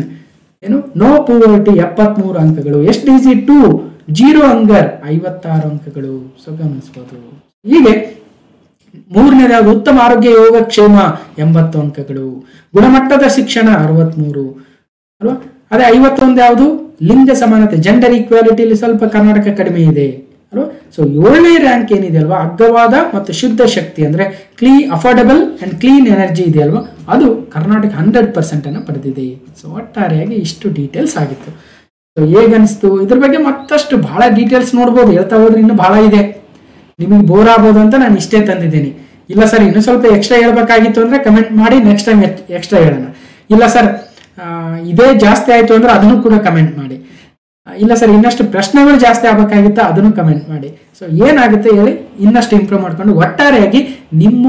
ನೋ ಪೋವರ್ಟಿ 73 ಅಂಕಗಳು. SDG 2 0 ಹಂಗರ್ 56 ಅಂಕಗಳು. ಸೊ ಗಮನಿಸಬಹುದು. ಹೀಗೆ ಮೂರನೇದಾದ ಉತ್ತಮ ಆರೋಗ್ಯ ಯೋಗಕ್ಷೇಮ 80 ಅಂಕಗಳು. ಗುಣಮಟ್ಟದ ಶಿಕ್ಷಣ 63 ಅಲ್ವಾ. ಅದೇ 51 ಯಾವುದು ಲಿಂಗ ಸಮಾನತೆ, ಜೆಂಡರ್ ಈಕ್ವಾಲಿಟಿಯಲ್ಲಿ ಸ್ವಲ್ಪ ಕರ್ನಾಟಕ ಕಡಿಮೆ ಇದೆ ಅಲ್ವಾ. ಸೊ 7ನೇ ರ್ಯಾಂಕ್ ಏನಿದೆ ಅಲ್ವಾ, ಅಗ್ಗವಾದ ಮತ್ತು ಶುದ್ಧ ಶಕ್ತಿ ಅಂದ್ರೆ ಅಫೋರ್ಡಬಲ್ ಆ್ಯಂಡ್ ಕ್ಲೀನ್ ಎನರ್ಜಿ ಇದೆಯಲ್ವಾ, ಅದು ಕರ್ನಾಟಕ 100% ಪಡೆದಿದೆ. ಸೊ ಒಟ್ಟಾರೆಯಾಗಿ ಇಷ್ಟು ಡೀಟೇಲ್ಸ್ ಆಗಿತ್ತು. ಸೊ ಹೇಗನ್ನಿಸ್ತು ಇದ್ರ ಬಗ್ಗೆ ಮತ್ತಷ್ಟು ಬಹಳ ಡೀಟೇಲ್ಸ್ ನೋಡ್ಬೋದು, ಹೇಳ್ತಾ ಹೋದ್ರೆ ಇನ್ನೂ ಬಹಳ ಇದೆ, ನಿಮಗೆ ಬೋರ್ ಆಗ್ಬೋದು ಅಂತ ನಾನು ಇಷ್ಟೇ ತಂದಿದ್ದೀನಿ. ಇಲ್ಲ ಸರ್ ಇನ್ನೂ ಸ್ವಲ್ಪ ಎಕ್ಸ್ಟ್ರಾ ಹೇಳ್ಬೇಕಾಗಿತ್ತು ಅಂದರೆ ಕಮೆಂಟ್ ಮಾಡಿ, ನೆಕ್ಸ್ಟ್ ಟೈಮ್ ಎಕ್ಸ್ಟ್ರಾ ಹೇಳೋಣ. ಇಲ್ಲ ಸರ್ ಇದೇ ಜಾಸ್ತಿ ಆಯಿತು ಅಂದರೆ ಅದನ್ನು ಕೂಡ ಕಮೆಂಟ್ ಮಾಡಿ. ಇಲ್ಲ ಸರ್ ಇನ್ನಷ್ಟು ಪ್ರಶ್ನೆಗಳು ಜಾಸ್ತಿ ಆಗಬೇಕಾಗಿತ್ತಾ ಅದನ್ನು ಕಮೆಂಟ್ ಮಾಡಿ. ಸೊ ಏನಾಗುತ್ತೆ ಹೇಳಿ, ಇನ್ನಷ್ಟು ಇಂಪ್ರೂವ್ ಮಾಡ್ಕೊಂಡು ಒಟ್ಟಾರೆಯಾಗಿ ನಿಮ್ಮ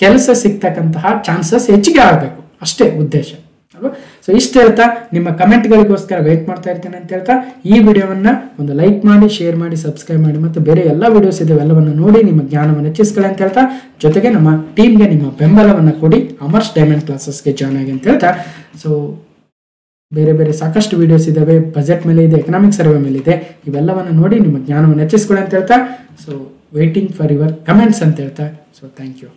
ಕೆಲಸ ಸಿಗ್ತಕ್ಕಂತಹ ಚಾನ್ಸಸ್ ಹೆಚ್ಚಿಗೆ ಆಗಬೇಕು, ಅಷ್ಟೇ ಉದ್ದೇಶ ಅಲ್ವಾ. ಸೊ ಇಷ್ಟು ಹೇಳ್ತಾ ನಿಮ್ಮ ಕಮೆಂಟ್ಗಳಿಗೋಸ್ಕರ ವೇಟ್ ಮಾಡ್ತಾ ಇರ್ತೀನಿ ಅಂತ ಹೇಳ್ತಾ ಈ ವಿಡಿಯೋವನ್ನು ಒಂದು ಲೈಕ್ ಮಾಡಿ, ಶೇರ್ ಮಾಡಿ, ಸಬ್ಸ್ಕ್ರೈಬ್ ಮಾಡಿ, ಮತ್ತು ಬೇರೆ ಎಲ್ಲ ವಿಡಿಯೋಸ್ ಇದೆ ಎಲ್ಲವನ್ನು ನೋಡಿ ನಿಮ್ಮ ಜ್ಞಾನವನ್ನು ಹೆಚ್ಚಿಸ್ಕೊಳ್ಳಿ ಅಂತ ಹೇಳ್ತಾ, ಜೊತೆಗೆ ನಮ್ಮ ಟೀಮ್ಗೆ ನಿಮ್ಮ ಬೆಂಬಲವನ್ನು ಕೊಡಿ, ಅಮರ್ಸ್ ಡೈಮಂಡ್ ಕ್ಲಾಸಸ್ಗೆ ಜಾಯ್ನ್ ಆಗಿ ಅಂತ ಹೇಳ್ತಾ. ಸೊ ಬೇರೆ ಬೇರೆ ಸಾಕಷ್ಟು ವಿಡಿಯೋಸ್ ಇದ್ದಾವೆ, ಬಜೆಟ್ ಮೇಲೆ ಇದೆ, ಎಕನಾಮಿಕ್ ಸರ್ವೆ ಮೇಲೆ ಇದೆ, ಇವೆಲ್ಲವನ್ನು ನೋಡಿ ನಿಮ್ಮ ಜ್ಞಾನವನ್ನು ಹೆಚ್ಚಿಸ್ಕೊಳ್ಳಿ ಅಂತ ಹೇಳ್ತಾ. So waiting for your comments ಅಂತ ಹೇಳ್ತಾ. So thank you.